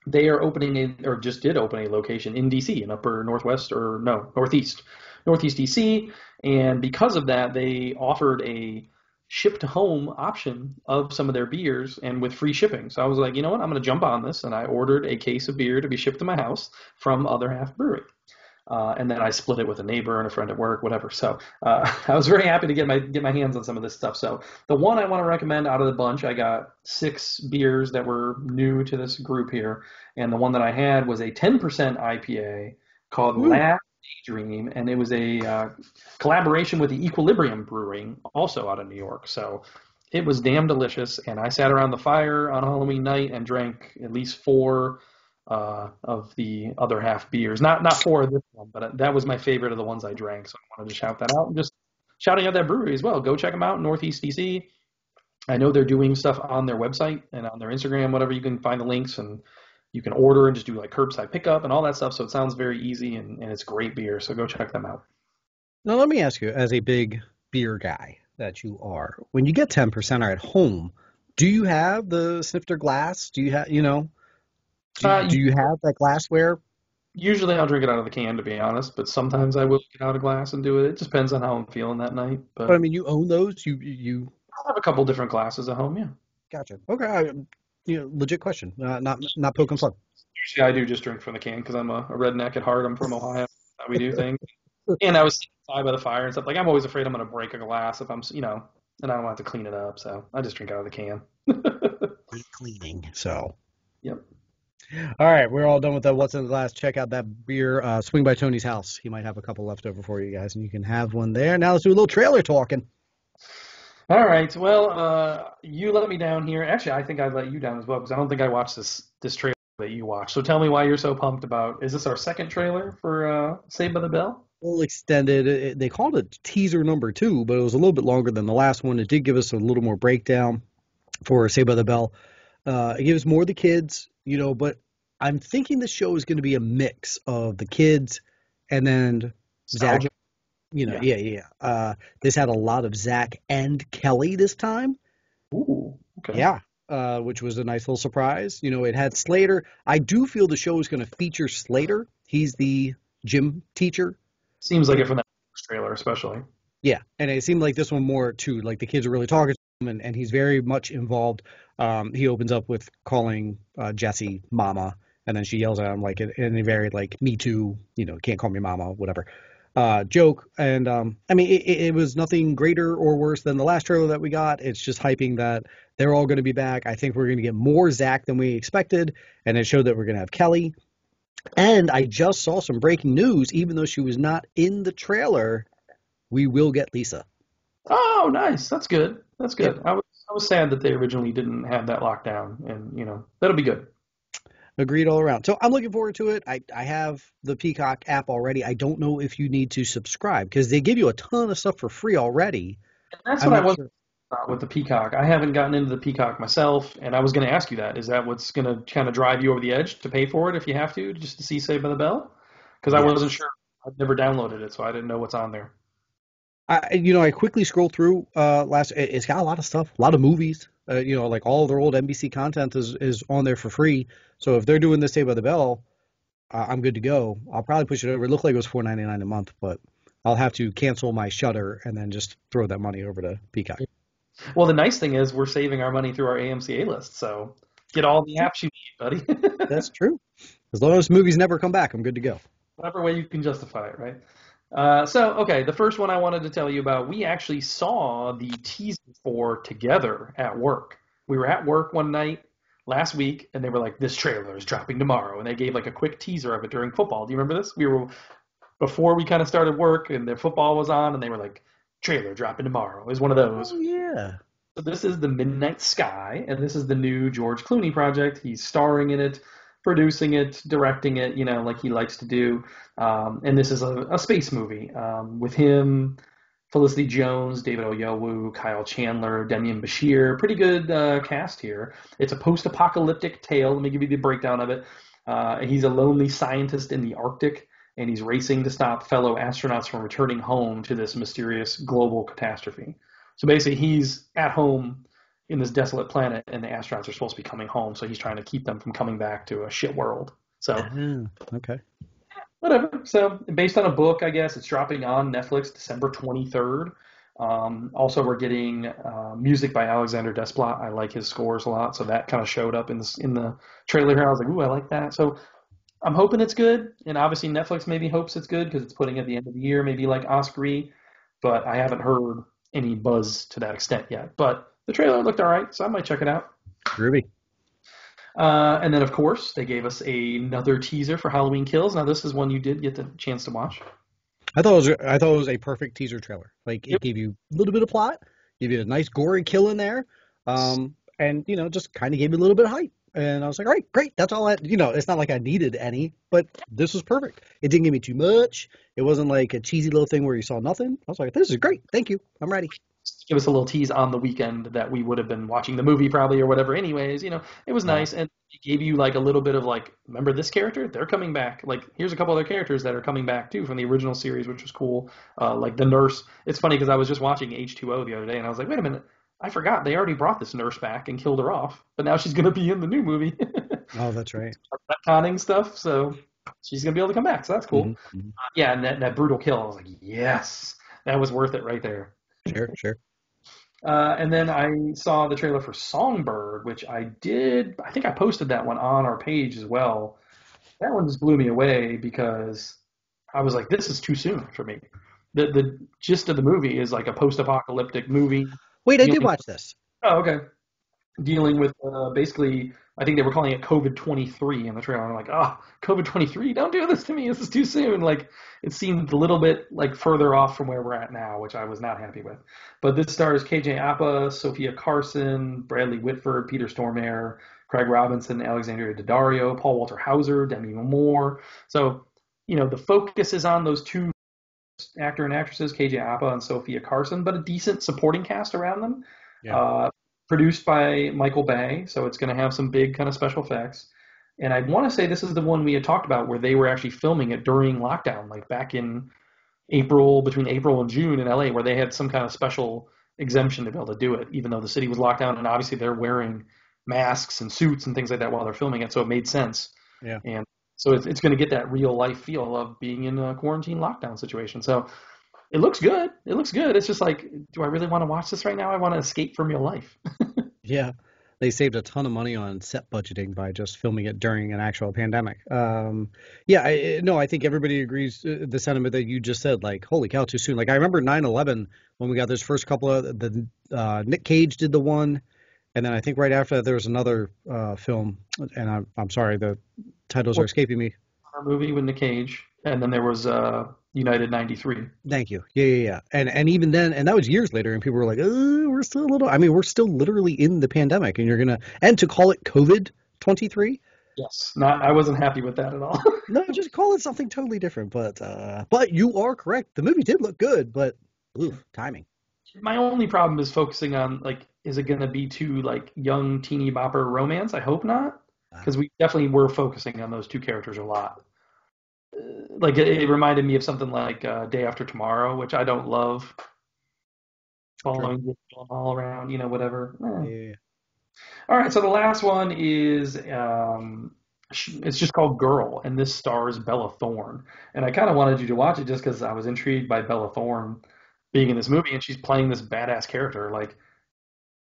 they are just did open a location in DC, in Northeast DC. And because of that, they offered a ship-to-home option of some of their beers and with free shipping. So I was like, you know what, I'm going to jump on this, and I ordered a case of beer to be shipped to my house from Other Half Brewery. And then I split it with a neighbor and a friend at work, whatever. So I was very happy to get my hands on some of this stuff. So the one I want to recommend out of the bunch, I got 6 beers that were new to this group here. And the one that I had was a 10% IPA called Last Daydream, and it was a collaboration with the Equilibrium Brewing, also out of New York. So it was damn delicious, and I sat around the fire on Halloween night and drank at least 4 of the Other Half beers. Not 4 of this one, but that was my favorite of the ones I drank, so I wanted to shout that out. And just shouting out that brewery as well. Go check them out in Northeast DC. I know they're doing stuff on their website and on their Instagram, whatever. You can find the links, and you can order and just do like curbside pickup and all that stuff. So it sounds very easy, and it's great beer. So go check them out. Now, let me ask you, as a big beer guy that you are, when you get 10% at home, do you have the snifter glass? Do you have, do you have that glassware? Usually I'll drink it out of the can, to be honest, but sometimes I will get out a glass and do it. It just depends on how I'm feeling that night. But I mean, you own those? You I have a couple different glasses at home, yeah. Gotcha. Okay. Legit question. Not poking fun. Usually I do just drink from the can because I'm a redneck at heart. I'm from Ohio. That's how we do things. And I was sitting by the fire and stuff. Like, I'm always afraid I'm going to break a glass if I'm, and I don't have to clean it up. So I just drink out of the can. Cleaning. So. Yep. All right. We're all done with that. What's in the glass? Check out that beer. Swing by Tony's house. He might have a couple left over for you guys, and you can have one there. Now let's do a little trailer talking. All right. Well, you let me down here. Actually, I think I let you down as well because I don't think I watched this trailer that you watched. So tell me why you're so pumped about. Is this our second trailer for Saved by the Bell? Well, extended. They called it teaser number 2, but it was a little bit longer than the last one. It did give us a little more breakdown for Saved by the Bell. It gives more to the kids, but I'm thinking the show is going to be a mix of the kids and then Zach. Nostalgia. This had a lot of Zach and Kelly this time. Ooh, okay. Yeah, which was a nice little surprise. It had Slater. I do feel the show is going to feature Slater. He's the gym teacher. Seems like it from that trailer, especially. Yeah, and it seemed like this one more too. Like the kids are really talking to him, and he's very much involved. He opens up with calling Jessie Mama, and then she yells at him like in a very like Me Too, can't call me Mama, whatever. Joke. And I mean, it was nothing greater or worse than the last trailer that we got. It's just hyping that they're all going to be back. I think we're going to get more Zach than we expected, and it showed that we're going to have Kelly. And I just saw some breaking news, even though she was not in the trailer, we will get Lisa. Oh, nice. That's good. That's good. Yeah. I was sad that they originally didn't have that locked down, and that'll be good. Agreed all around. So I'm looking forward to it. I have the Peacock app already. I don't know if you need to subscribe because they give you a ton of stuff for free already. And that's I'm what I not was sure. with the Peacock. I haven't gotten into the Peacock myself, and I was going to ask you that. Is that what's going to kind of drive you over the edge to pay for it if you have to, just to see Saved by the Bell? Because I wasn't Yes. sure. I've never downloaded it, so I didn't know what's on there. I quickly scrolled through it's got a lot of stuff, a lot of movies. Like all of their old NBC content is on there for free. So if they're doing this Saved by the Bell, I'm good to go. I'll probably push it over. It looked like it was $4.99 a month, but I'll have to cancel my Shudder and then just throw that money over to Peacock. Well, the nice thing is we're saving our money through our AMC list, so get all the apps you need, buddy. That's true. As long as movies never come back, I'm good to go. Whatever way you can justify it, right? Okay, the first one I wanted to tell you about, we actually saw the teaser for together at work. We were at work one night last week, and they were like, "This trailer is dropping tomorrow," and they gave like a quick teaser of it during football. Do you remember this? We were before we kind of started work, and the football was on, and they were like, "Trailer dropping tomorrow." It was one of those. Oh, yeah. So this is The Midnight Sky, and this is the new George Clooney project. He's starring in it, producing it, directing it, like he likes to do. And this is a space movie with him, Felicity Jones, David Oyelowo, Kyle Chandler, Demian Bashir. Pretty good cast here. It's a post-apocalyptic tale. Let me give you the breakdown of it. He's a lonely scientist in the Arctic, and he's racing to stop fellow astronauts from returning home to this mysterious global catastrophe. So basically, he's at home in this desolate planet, and the astronauts are supposed to be coming home, so he's trying to keep them from coming back to a shit world. So, Okay. whatever. So, based on a book, I guess, it's dropping on Netflix December 23rd. Also, we're getting music by Alexander Desplat. I like his scores a lot, so that kind of showed up in the trailer here. I was like, ooh, I like that. So, I'm hoping it's good, and obviously Netflix maybe hopes it's good because it's putting it at the end of the year, maybe like Oscar-y, but I haven't heard any buzz to that extent yet. But the trailer looked all right, so I might check it out. Ruby. And then, of course, they gave us another teaser for Halloween Kills. Now, this is one you did get the chance to watch. I thought it was a perfect teaser trailer. Like it gave you a little bit of plot, gave you a nice gory kill in there, and just kind of gave me a little bit of hype. And I was like, all right, great. That's all it's not like I needed any, but this was perfect. It didn't give me too much. It wasn't like a cheesy little thing where you saw nothing. I was like, this is great. Thank you. I'm ready. Give us a little tease on the weekend that we would have been watching the movie probably or whatever anyways. It was nice, and it gave you like a little bit of like, remember this character? They're coming back. Like, here's a couple other characters that are coming back too from the original series, which was cool. Like the nurse. It's funny because I was just watching H2O the other day, and I was like, wait a minute. I forgot they already brought this nurse back and killed her off, but now she's going to be in the new movie. Oh, that's right. Retconning stuff, so she's going to be able to come back, so that's cool. Mm-hmm. Yeah, and that brutal kill, I was like, yes, that was worth it right there. Sure. And then I saw the trailer for Songbird, which I think I posted that one on our page as well. That one just blew me away because I was like, this is too soon for me. The gist of the movie is like a post-apocalyptic movie. Wait, I did watch this. Oh, okay. Dealing with basically, I think they were calling it COVID-23 in the trailer. I'm like, COVID-23, don't do this to me. This is too soon. Like, it seemed a little bit like further off from where we're at now, which I was not happy with. But this stars KJ Apa, Sophia Carson, Bradley Whitford, Peter Stormare, Craig Robinson, Alexandria Daddario, Paul Walter Hauser, Demi Moore. So, the focus is on those two actor and actresses, KJ Apa and Sophia Carson, but a decent supporting cast around them. Yeah. Produced by Michael Bay, so it's going to have some big kind of special effects. And I want to say this is the one we had talked about where they were actually filming it during lockdown, like back in between April and June in LA, where they had some kind of special exemption to be able to do it, even though the city was locked down. And obviously they're wearing masks and suits and things like that while they're filming it. So it made sense. Yeah. And so it's going to get that real life feel of being in a quarantine lockdown situation. So it looks good. It looks good. It's just like, do I really want to watch this right now? I want to escape from real life. Yeah. They saved a ton of money on set budgeting by just filming it during an actual pandemic. No, I think everybody agrees the sentiment that you just said, like, holy cow, too soon. Like, I remember 9/11 when we got those first couple of Nick Cage did the one, and then I think right after that there was another film, and I'm sorry, the titles are escaping me. Our movie with Nick Cage, and then there was United 93. Thank you. Yeah. And even then, and that was years later, and people were like, we're still a little, I mean, we're still literally in the pandemic, and to call it COVID-23? Yes, not. I wasn't happy with that at all. No, just call it something totally different. But you are correct. The movie did look good, but timing. My only problem is focusing on, like, is it going to be too, like, young teeny bopper romance? I hope not, because we definitely were focusing on those two characters a lot. Like, it reminded me of something like Day After Tomorrow, which I don't love. Following them all around, whatever. Yeah. All right, so the last one is it's just called Girl, and this stars Bella Thorne. And I kind of wanted you to watch it just because I was intrigued by Bella Thorne being in this movie, and she's playing this badass character, like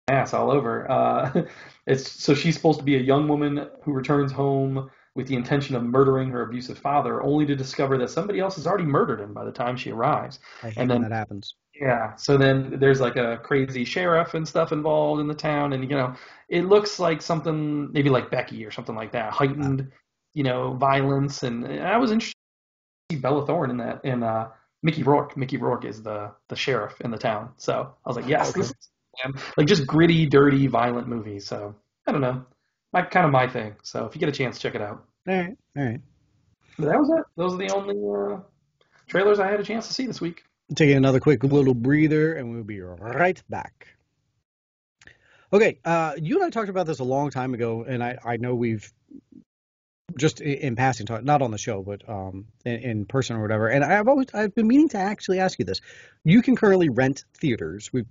ass all over. So she's supposed to be a young woman who returns home with the intention of murdering her abusive father, only to discover that somebody else has already murdered him by the time she arrives. I hate when that happens. Yeah, so then there's like a crazy sheriff and stuff involved in the town, and it looks like something maybe like Becky or something like that, heightened, violence, and I was interested to see Bella Thorne in that, and Mickey Rourke. Mickey Rourke is the sheriff in the town, so I was like, yes, this is like just gritty, dirty, violent movie. So I don't know, my thing. So if you get a chance, check it out. All right. But that was it. Those are the only trailers I had a chance to see this week. Taking another quick little breather, and we'll be right back. Okay, you and I talked about this a long time ago, and I know we've just in passing talked, not on the show, but in person or whatever. And I've been meaning to actually ask you this. You can currently rent theaters, we've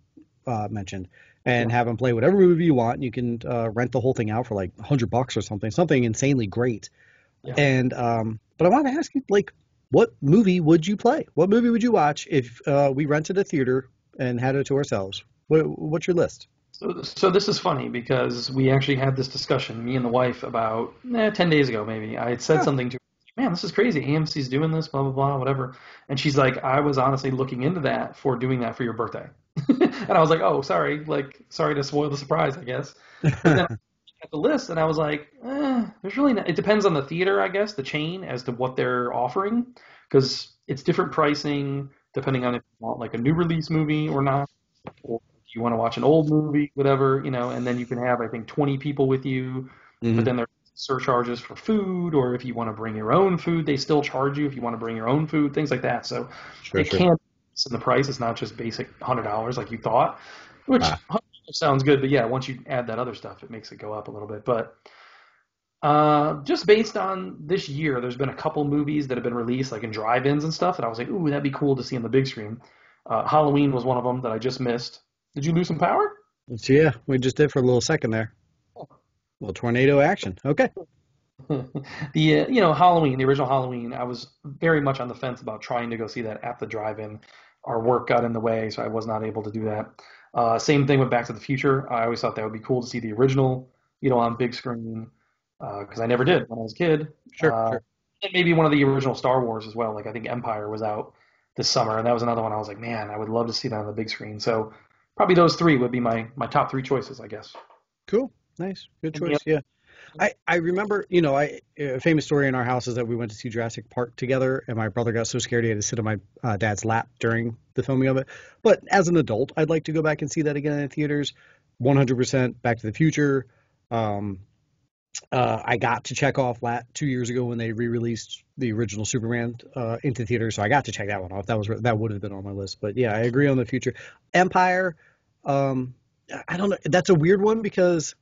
mentioned, and have them play whatever movie you want. You can rent the whole thing out for like $100 or something insanely great. Yeah. And but I wanted to ask you, like, what movie would you play? What movie would you watch if we rented a theater and had it to ourselves? What's your list? So this is funny because we actually had this discussion, me and the wife, about 10 days ago maybe. I had said something to her, man, this is crazy. AMC's doing this, blah, blah, blah, whatever. And she's like, I was honestly looking into that for doing that for your birthday. And I was like, oh, sorry to spoil the surprise, I guess. But then I at the list, and I was like, there's really not. It depends on the theater, I guess, the chain, as to what they're offering, because it's different pricing depending on if you want like a new release movie or not, or if you want to watch an old movie, whatever, and then you can have, I think, 20 people with you, but then there's surcharges for food, or if you want to bring your own food, they still charge you if you want to bring your own food, things like that. So it can in the price. It's not just basic $100 like you thought, which sounds good, but yeah, once you add that other stuff, it makes it go up a little bit. But just based on this year, there's been a couple movies that have been released, like in drive-ins and stuff, that I was like, ooh, that'd be cool to see on the big screen. Halloween was one of them that I just missed. Did you lose some power? Yeah, we just did for a little second there. A little tornado action. Okay. Halloween, the original Halloween, I was very much on the fence about trying to go see that at the drive-in. Our work got in the way, so I was not able to do that. Same thing with Back to the Future. I always thought that would be cool to see the original, on big screen, because I never did when I was a kid. Sure. And maybe one of the original Star Wars as well. Like, I think Empire was out this summer, and that was another one I was like, man, I would love to see that on the big screen. So probably those three would be my top three choices, I guess. Cool. Nice. Good choice. Yeah. I remember, a famous story in our house is that we went to see Jurassic Park together, and my brother got so scared he had to sit on my dad's lap during the filming of it. But as an adult, I'd like to go back and see that again in theaters. 100% Back to the Future. I got to check off 2 years ago when they re-released the original Superman into theaters, so I got to check that one off. That would have been on my list. But yeah, I agree on the future. Empire, I don't know. That's a weird one because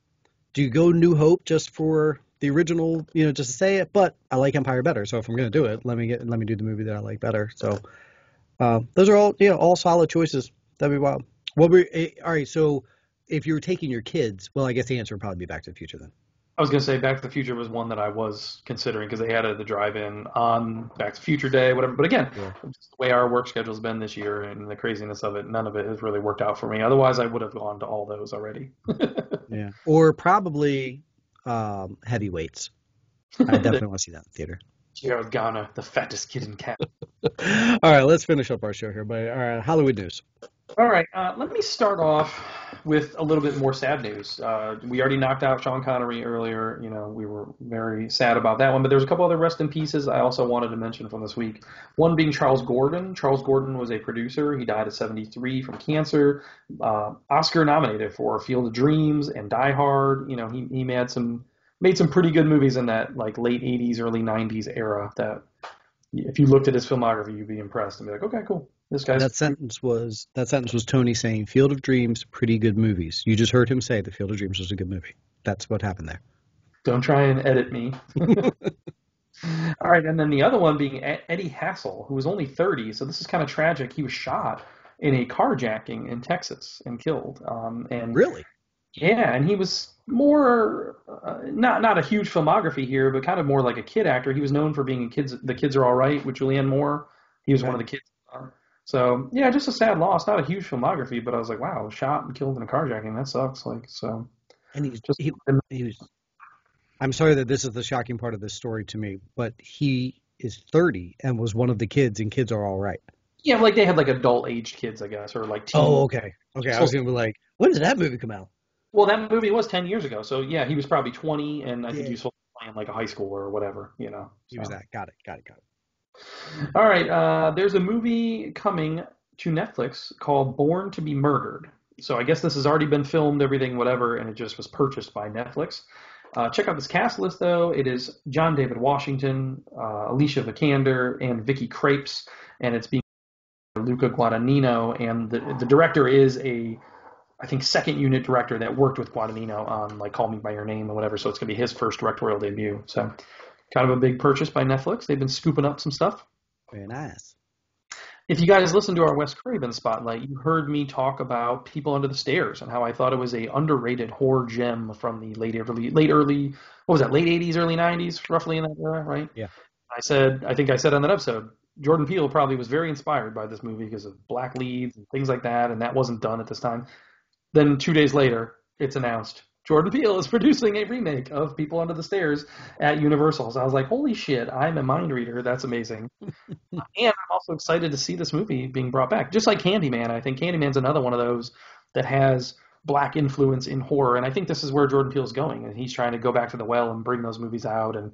do you go New Hope just for the original, just to say it, but I like Empire better. So if I'm going to do it, let me do the movie that I like better. So those are all solid choices. That'd be wild. All right. So if you were taking your kids, well, I guess the answer would probably be Back to the Future then. I was going to say Back to the Future was one that I was considering because they had it at the drive-in on Back to the Future Day, whatever. But again, just the way our work schedule's been this year and the craziness of it, none of it has really worked out for me. Otherwise, I would have gone to all those already. Yeah. Or probably Heavyweights. I definitely want to see that in the theater. Jared Garner, the fattest kid in town. All right, let's finish up our show here. But all right, Hollywood news. All right, let me start off with a little bit more sad news. We already knocked out Sean Connery earlier. We were very sad about that one, but there's a couple other rest in pieces I also wanted to mention from this week. One being Charles Gordon. Charles Gordon was a producer. He died at 73 from cancer. Oscar nominated for Field of Dreams and Die Hard. He made some pretty good movies in that like late 80s, early 90s era that if you looked at his filmography, you'd be impressed and be like, okay, cool. This guy's that sentence was Tony saying Field of Dreams, pretty good movies. You just heard him say the Field of Dreams was a good movie. That's what happened there. Don't try and edit me. All right, and then the other one being Eddie Hassel, who was only 30, so this is kind of tragic. He was shot in a carjacking in Texas and killed. And really? Yeah, and he was more not a huge filmography here, but kind of more like a kid actor. He was known for being The Kids Are All Right with Julianne Moore. He was one of the kids. So yeah, just a sad loss. Not a huge filmography, but I was like, wow, shot and killed in a carjacking. That sucks. And he was. I'm sorry that this is the shocking part of this story to me, but he is 30 and was one of the kids in Kids Are All Right. Yeah, like they had like adult aged kids, I guess, or like teen. Oh, okay. I was gonna be like, when did that movie come out? Well, that movie was 10 years ago, so yeah, he was probably 20, and I think he was playing like a high schooler or whatever, He was that. Got it. All right, there's a movie coming to Netflix called Born to be Murdered. So I guess this has already been filmed, everything, whatever, and it just was purchased by Netflix. Check out this cast list, though. It is John David Washington, Alicia Vikander, and Vicky Krieps, and it's being Luca Guadagnino, and the director is I think second unit director that worked with Guadagnino on like Call Me by Your Name or whatever, so it's going to be his first directorial debut. So kind of a big purchase by Netflix. They've been scooping up some stuff. Very nice. If you guys listen to our Wes Craven Spotlight, you heard me talk about People Under the Stairs and how I thought it was a underrated horror gem from the late 80s, early 90s, roughly in that era, right? Yeah. I think I said on that episode, Jordan Peele probably was very inspired by this movie because of black leads and things like that, and that wasn't done at this time. Then 2 days later, it's announced Jordan Peele is producing a remake of People Under the Stairs at Universal. So I was like, holy shit, I'm a mind reader. That's amazing. And I'm also excited to see this movie being brought back. Just like Candyman, I think Candyman's another one of those that has black influence in horror. And I think this is where Jordan Peele's going. And he's trying to go back to the well and bring those movies out and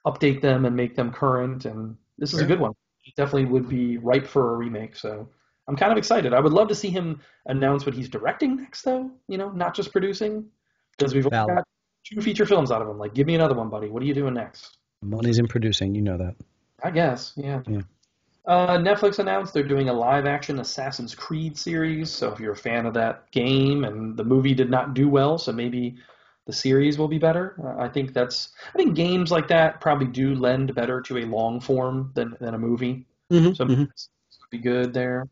update them and make them current. And this is a good one. It definitely would be ripe for a remake. So I'm kind of excited. I would love to see him announce what he's directing next, though. Not just producing. Because we've only got 2 feature films out of him. Like, give me another one, buddy. What are you doing next? Money's in producing. You know that. I guess, yeah. Netflix announced they're doing a live-action Assassin's Creed series. So if you're a fan of that game, and the movie did not do well, so maybe the series will be better. I think games like that probably do lend better to a long form than a movie. So this would be good there.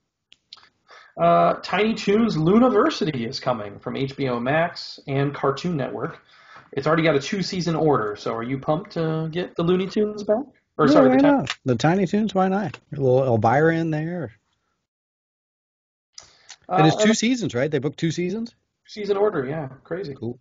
Tiny Toons Luniversity is coming from HBO Max and Cartoon Network. It's already got a 2-season order, so are you pumped to get the Looney Tunes back? The Tiny Toons, why not? A little Elvira in there. It is 2 seasons, right? They booked 2 seasons? Season order, yeah. Crazy. Cool.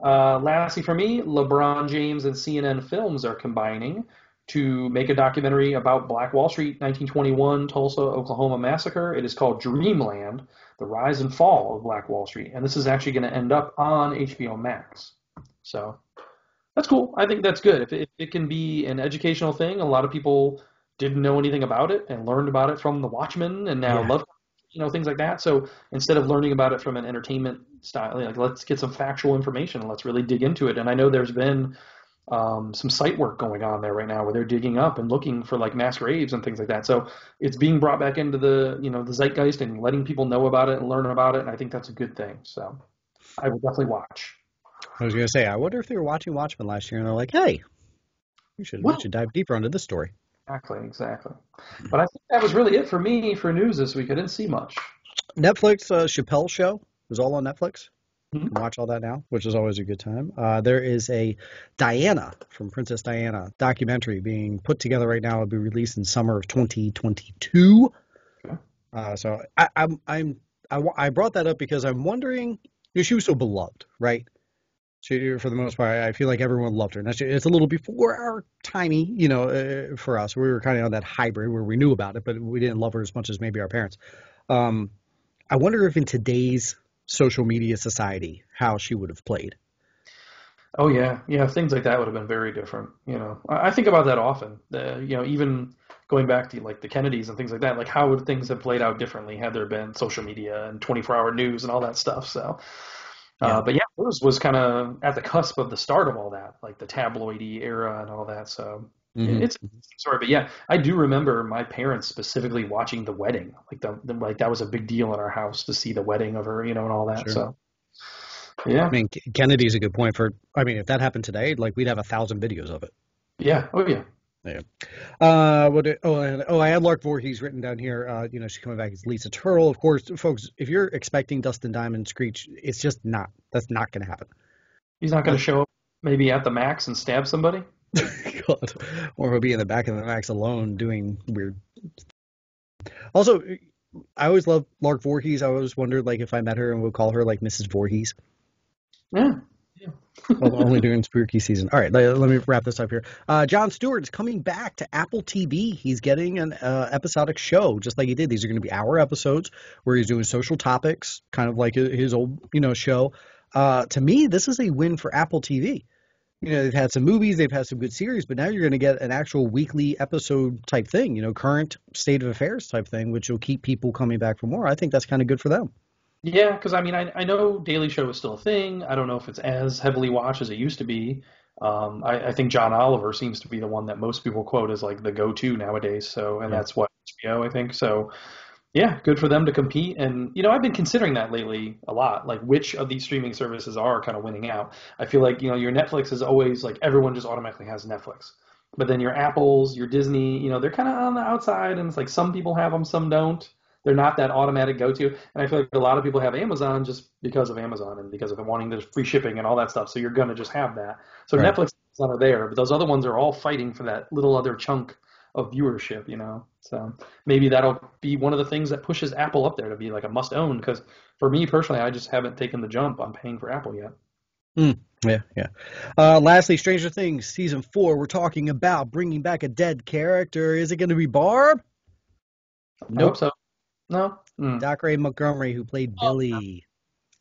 Lastly for me, LeBron James and CNN Films are combining to make a documentary about Black Wall Street 1921 Tulsa, Oklahoma massacre. It is called Dreamland, The Rise and Fall of Black Wall Street. And this is actually going to end up on HBO Max. So that's cool. I think that's good. If it can be an educational thing, a lot of people didn't know anything about it and learned about it from the Watchmen and now love things like that. So instead of learning about it from an entertainment style, like let's get some factual information and let's really dig into it. And I know there's been some site work going on there right now where they're digging up and looking for like mass graves and things like that. So it's being brought back into the the zeitgeist and letting people know about it and learn about it. And I think that's a good thing. So I will definitely watch. I was going to say, I wonder if they were watching Watchmen last year and they're like, hey, we Well, should dive deeper into this story. exactly. But I think that was really it for me for news this week. I didn't see much. Netflix Chappelle Show was all on Netflix. You Mhm. can watch all that now, which is always a good time. There is a Diana from Princess Diana documentary being put together right now. It'll be released in summer of 2022. Okay. So I brought that up because I'm wondering, she was so beloved, right? For the most part, I feel like everyone loved her. And it's a little before our timey, for us. We were kind of on that hybrid where we knew about it, but we didn't love her as much as maybe our parents. I wonder if in today's social media society, how she would have played. Oh yeah, things like that would have been very different. I think about that often. Even going back to like the Kennedys and things like that. Like how would things have played out differently had there been social media and 24-hour news and all that stuff? So, Yeah. but yeah, hers was kind of at the cusp of the start of all that, like the tabloidy era and all that. So Mm-hmm. it's an interesting story. But yeah, I do remember my parents specifically watching the wedding. Like that was a big deal in our house to see the wedding of her, and all that. Sure. So yeah, I mean, Kennedy's a good point if that happened today, like we'd have 1,000 videos of it. yeah, oh yeah. Yeah. I had Lark Voorhees written down here. She's coming back as Lisa Turtle. Of course, folks, if you're expecting Dustin Diamond Screech, it's just not. That's not going to happen. He's not going to show up maybe at the Max and stab somebody. God. Or he'll be in the back of the Max alone doing weird. Also, I always loved Lark Voorhees. I always wondered, like, if I met her and would call her like Mrs. Voorhees. Yeah. Well, only during spooky season. All right, let me wrap this up here. Jon Stewart is coming back to Apple TV. He's getting an episodic show, just like he did. These are going to be hour episodes where he's doing social topics, kind of like his old, show. To me, this is a win for Apple TV. They've had some movies, they've had some good series, but now you're going to get an actual weekly episode type thing, current state of affairs type thing, which will keep people coming back for more. I think that's kind of good for them. Yeah, because I mean, I know Daily Show is still a thing. I don't know if it's as heavily watched as it used to be. I think John Oliver seems to be the one that most people quote as like the go-to nowadays. So, and Yeah. that's what HBO, I think. So, yeah, good for them to compete. And I've been considering that lately a lot, like which of these streaming services are kind of winning out. I feel like your Netflix is always like everyone just automatically has Netflix, but then your Apples, your Disney, they're kind of on the outside, and it's like some people have them, some don't. They're not that automatic go-to. And I feel like a lot of people have Amazon just because of Amazon and because of wanting the free shipping and all that stuff. So you're going to just have that. So Right. Netflix and Amazon are there, but those other ones are all fighting for that little other chunk of viewership, So maybe that'll be one of the things that pushes Apple up there to be like a must-own. Because for me personally, I just haven't taken the jump on paying for Apple yet. Yeah. Lastly, Stranger Things season 4. We're talking about bringing back a dead character. Is it going to be Barb? I hope Nope. so. No. Doc Ray Montgomery, who played Billy.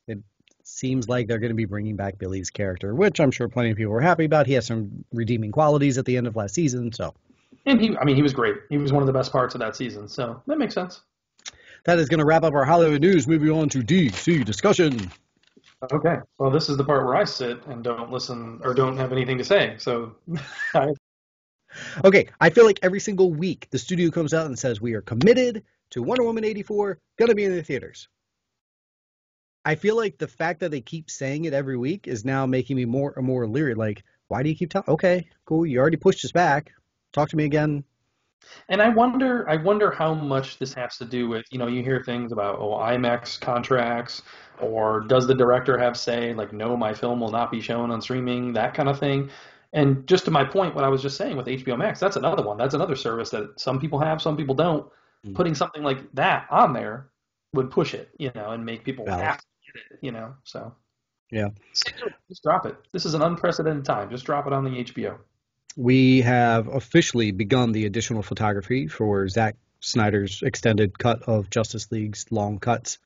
It seems like they're going to be bringing back Billy's character, which I'm sure plenty of people were happy about. He has some redeeming qualities at the end of last season, so. And he was great. He was one of the best parts of that season, so that makes sense. That is going to wrap up our Hollywood news. Moving on to DC discussion. Okay. Well, this is the part where I sit and don't listen or don't have anything to say. So, Okay, I feel like every single week the studio comes out and says we are committed to Wonder Woman 84, going to be in the theaters. I feel like the fact that they keep saying it every week is now making me more and more leery. Like, why do you keep telling? Okay, cool. You already pushed us back. Talk to me again. and I wonder how much this has to do with, you hear things about, IMAX contracts, or does the director have say, like, no, my film will not be shown on streaming, that kind of thing. And just to my point, what I was just saying with HBO Max, that's another one. That's another service that some people have, some people don't. Putting something like that on there would push it, and make people have to get it, so. Yeah. Just drop it. This is an unprecedented time. Just drop it on the HBO. We have officially begun the additional photography for Zack Snyder's extended cut of Justice League's long cuts.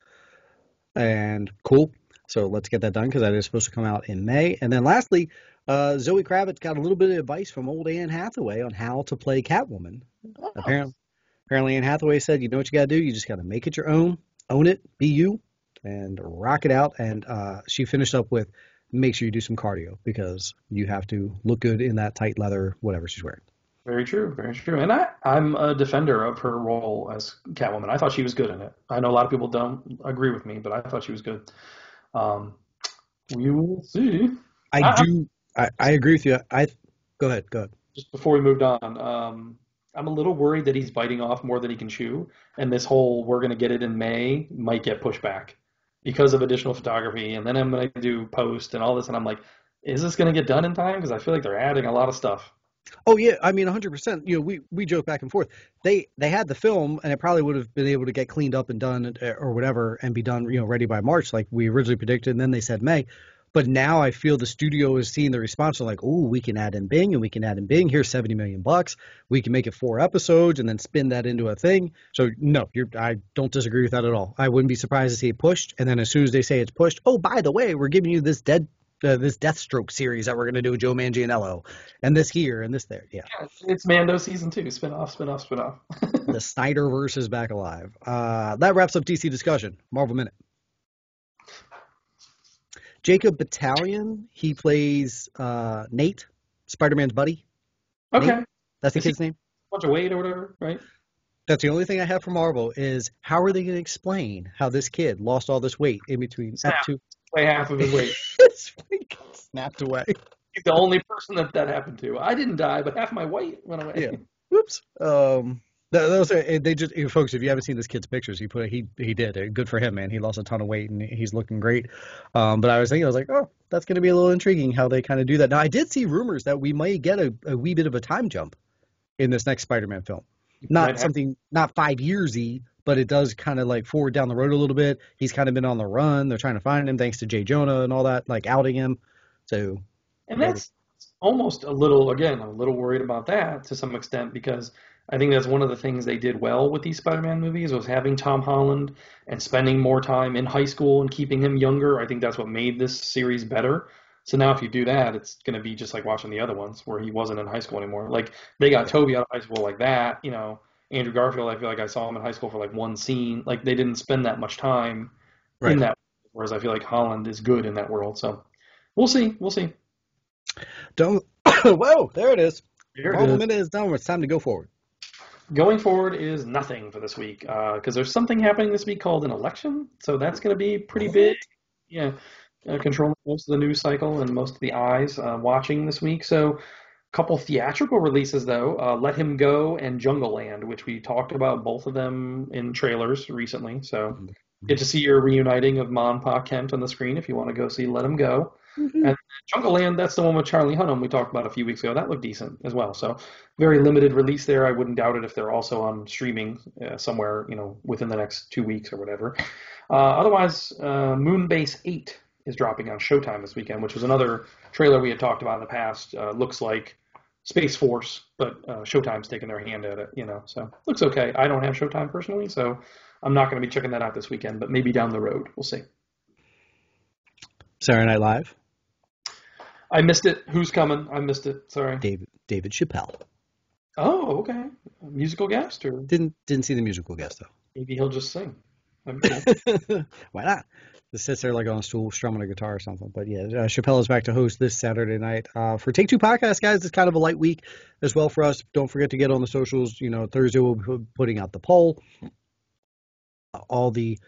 And cool. So let's get that done because that is supposed to come out in May. And then lastly, Zoe Kravitz got a little bit of advice from old Anne Hathaway on how to play Catwoman. Oh. Apparently Anne Hathaway said, you know what you got to do? You just got to make it your own, own it, be you, and rock it out. And she finished up with, make sure you do some cardio because you have to look good in that tight leather, whatever she's wearing. Very true, very true. And I'm a defender of her role as Catwoman. I thought she was good in it. I know a lot of people don't agree with me, but I thought she was good. We will see. I agree with you. Go ahead. Just before we moved on, I'm a little worried that he's biting off more than he can chew, and this whole "we're going to get it in May" might get pushed back because of additional photography, and then I'm going to do post and all this, and I'm like, is this going to get done in time? Because I feel like they're adding a lot of stuff. Oh yeah, I mean 100%. We joke back and forth. They had the film, and it probably would have been able to get cleaned up and done or whatever, and be done ready by March, like we originally predicted. And then they said May. But now I feel the studio is seeing the response. They're like, oh, we can add in Bing, and we can add in Bing. Here's $70 million. We can make it 4 episodes and then spin that into a thing. So no, I don't disagree with that at all. I wouldn't be surprised to see it pushed. And then as soon as they say it's pushed, oh, by the way, we're giving you this Deathstroke series that we're going to do with Joe Manganiello, and this here and this there. Yeah, it's Mando season 2, spin-off. The Snyderverse is back alive. That wraps up DC discussion. Marvel Minute. Jacob Battalion, he plays Nate, Spider-Man's buddy. Okay. Nate? That's the kid's name? A bunch of weight or whatever, right? That's the only thing I have for Marvel is how are they going to explain how this kid lost all this weight in between F2? Way half of his weight. His weight got snapped away. He's the only person that happened to. I didn't die, but half my weight went away. Yeah. Whoops. Those are, they just, folks, if you haven't seen this kid's pictures, he did. Good for him, man. He lost a ton of weight and he's looking great. But I was like, oh, that's going to be a little intriguing how they kind of do that. Now, I did see rumors that we might get a wee bit of a time jump in this next Spider-Man film. Not 5 years-y, but it does kind of like forward down the road a little bit. He's kind of been on the run. They're trying to find him thanks to Jay Jonah and all that, like outing him. So, and that's almost a little worried about that to some extent because I think that's one of the things they did well with these Spider-Man movies was having Tom Holland and spending more time in high school and keeping him younger. I think that's what made this series better. So now if you do that, it's going to be just like watching the other ones where he wasn't in high school anymore. Like they got Toby out of high school like that, Andrew Garfield, I feel like I saw him in high school for like one scene. Like they didn't spend that much time in that, whereas I feel like Holland is good in that world. So we'll see. Don't. Whoa, there it is. Marvel Minute is done. It's time to go forward. Going forward is nothing for this week because there's something happening this week called an election. So that's going to be pretty big. Yeah. Controlling most of the news cycle and most of the eyes watching this week. So a couple theatrical releases, though. Let Him Go and Jungle Land, which we talked about both of them in trailers recently. So get to see your reuniting of Ma and Pa Kent on the screen if you want to go see Let Him Go. Mm-hmm. And Jungle Land, that's the one with Charlie Hunnam we talked about a few weeks ago. That looked decent as well. So very limited release there. I wouldn't doubt it if they're also on streaming somewhere, within the next 2 weeks or whatever. Otherwise, Moonbase 8 is dropping on Showtime this weekend, which was another trailer we had talked about in the past. Looks like Space Force, but Showtime's taking their hand at it, so looks okay. I don't have Showtime personally, so I'm not going to be checking that out this weekend, but maybe down the road. We'll see. Saturday Night Live. I missed it. Who's coming? I missed it. Sorry. David Chappelle. Oh, okay. Musical guest or didn't see the musical guest though. Maybe he'll just sing. That'd be cool. Why not? Just sits there like on a stool, strumming a guitar or something. But yeah, Chappelle is back to host this Saturday night for Take Two Podcast, guys. It's kind of a light week as well for us. Don't forget to get on the socials. Thursday we'll be putting out the poll. All the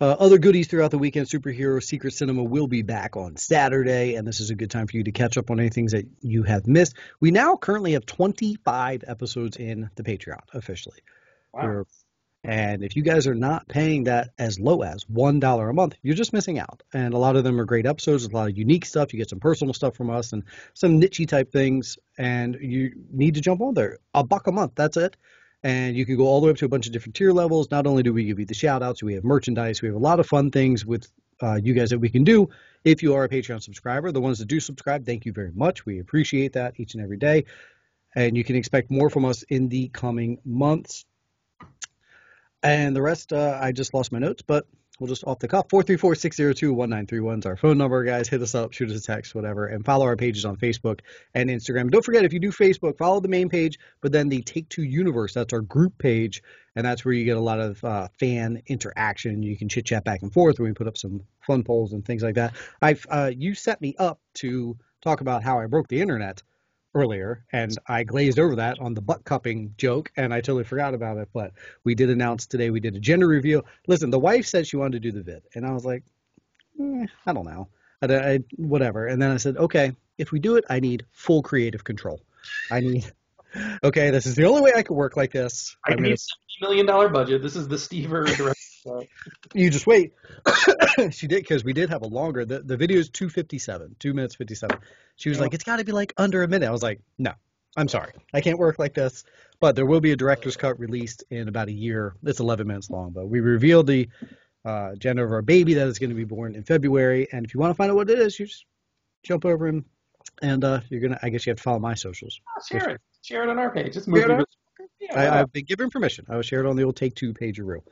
other goodies throughout the weekend. Superhero Secret Cinema will be back on Saturday, and this is a good time for you to catch up on any things that you have missed. We now currently have 25 episodes in the Patreon officially. Wow. And if you guys are not paying that as low as $1 a month, you're just missing out. And a lot of them are great episodes, a lot of unique stuff. You get some personal stuff from us and some niche-y type things, and you need to jump on there. $1 a month, that's it. And you can go all the way up to a bunch of different tier levels. Not only do we give you the shout-outs, we have merchandise. We have a lot of fun things with you guys that we can do if you are a Patreon subscriber. The ones that do subscribe, thank you very much. We appreciate that each and every day. And you can expect more from us in the coming months. And the rest, I just lost my notes, but we'll just off the cuff. 434-602-1931 is our phone number, guys. Hit us up, shoot us a text, whatever, and follow our pages on Facebook and Instagram. Don't forget, if you do Facebook, follow the main page, but then the Take Two Universe, that's our group page, and that's where you get a lot of fan interaction. You can chit-chat back and forth when we put up some fun polls and things like that. You set me up to talk about how I broke the internet earlier, and I glazed over that on the butt cupping joke, and I totally forgot about it, but we did announce today we did a gender reveal. Listen, the wife said she wanted to do the vid, and I was like, I don't know. Whatever. And then I said, okay, if we do it, I need full creative control. I need, okay, this is the only way I can work like this. I need a $70 million budget. This is the Stever director. You just wait. She did, because we did have a longer, the video is 2:57, 2 minutes 57. She was like, it's got to be like under a minute. I was like, no, I'm sorry. I can't work like this. But there will be a director's cut released in about a year. It's 11 minutes long, but we revealed the gender of our baby that is going to be born in February. And if you want to find out what it is, you just jump over and you're going to, I guess you have to follow my socials. Share it. Share it on our page. It's I've been given permission. I will share it on the old Take Two page of Reel.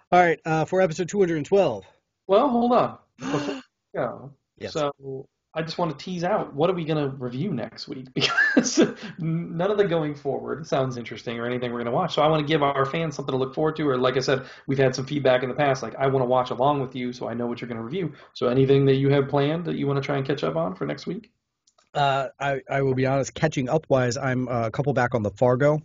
All right, for episode 212. Well, hold on. Before we go, yes. So I just want to tease out, what are we going to review next week? Because none of the going forward sounds interesting or anything we're going to watch. So I want to give our fans something to look forward to. Or like I said, we've had some feedback in the past. Like, I want to watch along with you so I know what you're going to review. So anything that you have planned that you want to try and catch up on for next week? I will be honest, catching up-wise, I'm a couple back on the Fargo.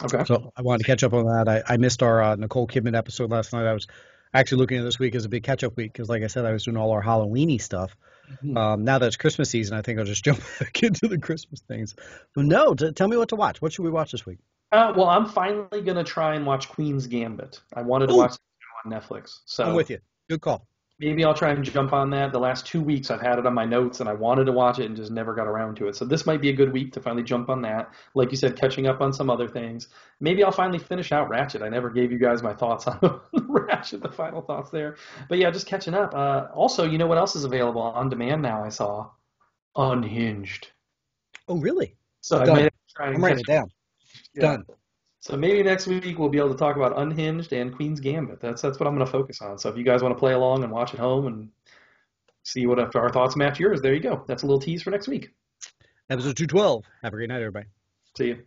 Okay. So I wanted to catch up on that. I missed our Nicole Kidman episode last night. I was actually looking at this week as a big catch-up week because, like I said, I was doing all our Halloween-y stuff. Mm-hmm. Now that it's Christmas season, I think I'll just jump back into the Christmas things. But no, tell me what to watch. What should we watch this week? Well, I'm finally going to try and watch Queen's Gambit. I wanted to watch it on Netflix. So I'm with you. Good call. Maybe I'll try and jump on that. The last 2 weeks I've had it on my notes and I wanted to watch it and just never got around to it. So this might be a good week to finally jump on that. Like you said, catching up on some other things. Maybe I'll finally finish out Ratchet. I never gave you guys my thoughts on Ratchet, the final thoughts there. But yeah, just catching up. Also, you know what else is available on demand now I saw? Unhinged. Oh, really? So I might try and I'm writing it down. Yeah. Done. So maybe next week we'll be able to talk about Unhinged and Queen's Gambit. That's what I'm going to focus on. So if you guys want to play along and watch at home and see what if our thoughts match yours, there you go. That's a little tease for next week. Episode 212. Have a great night, everybody. See you.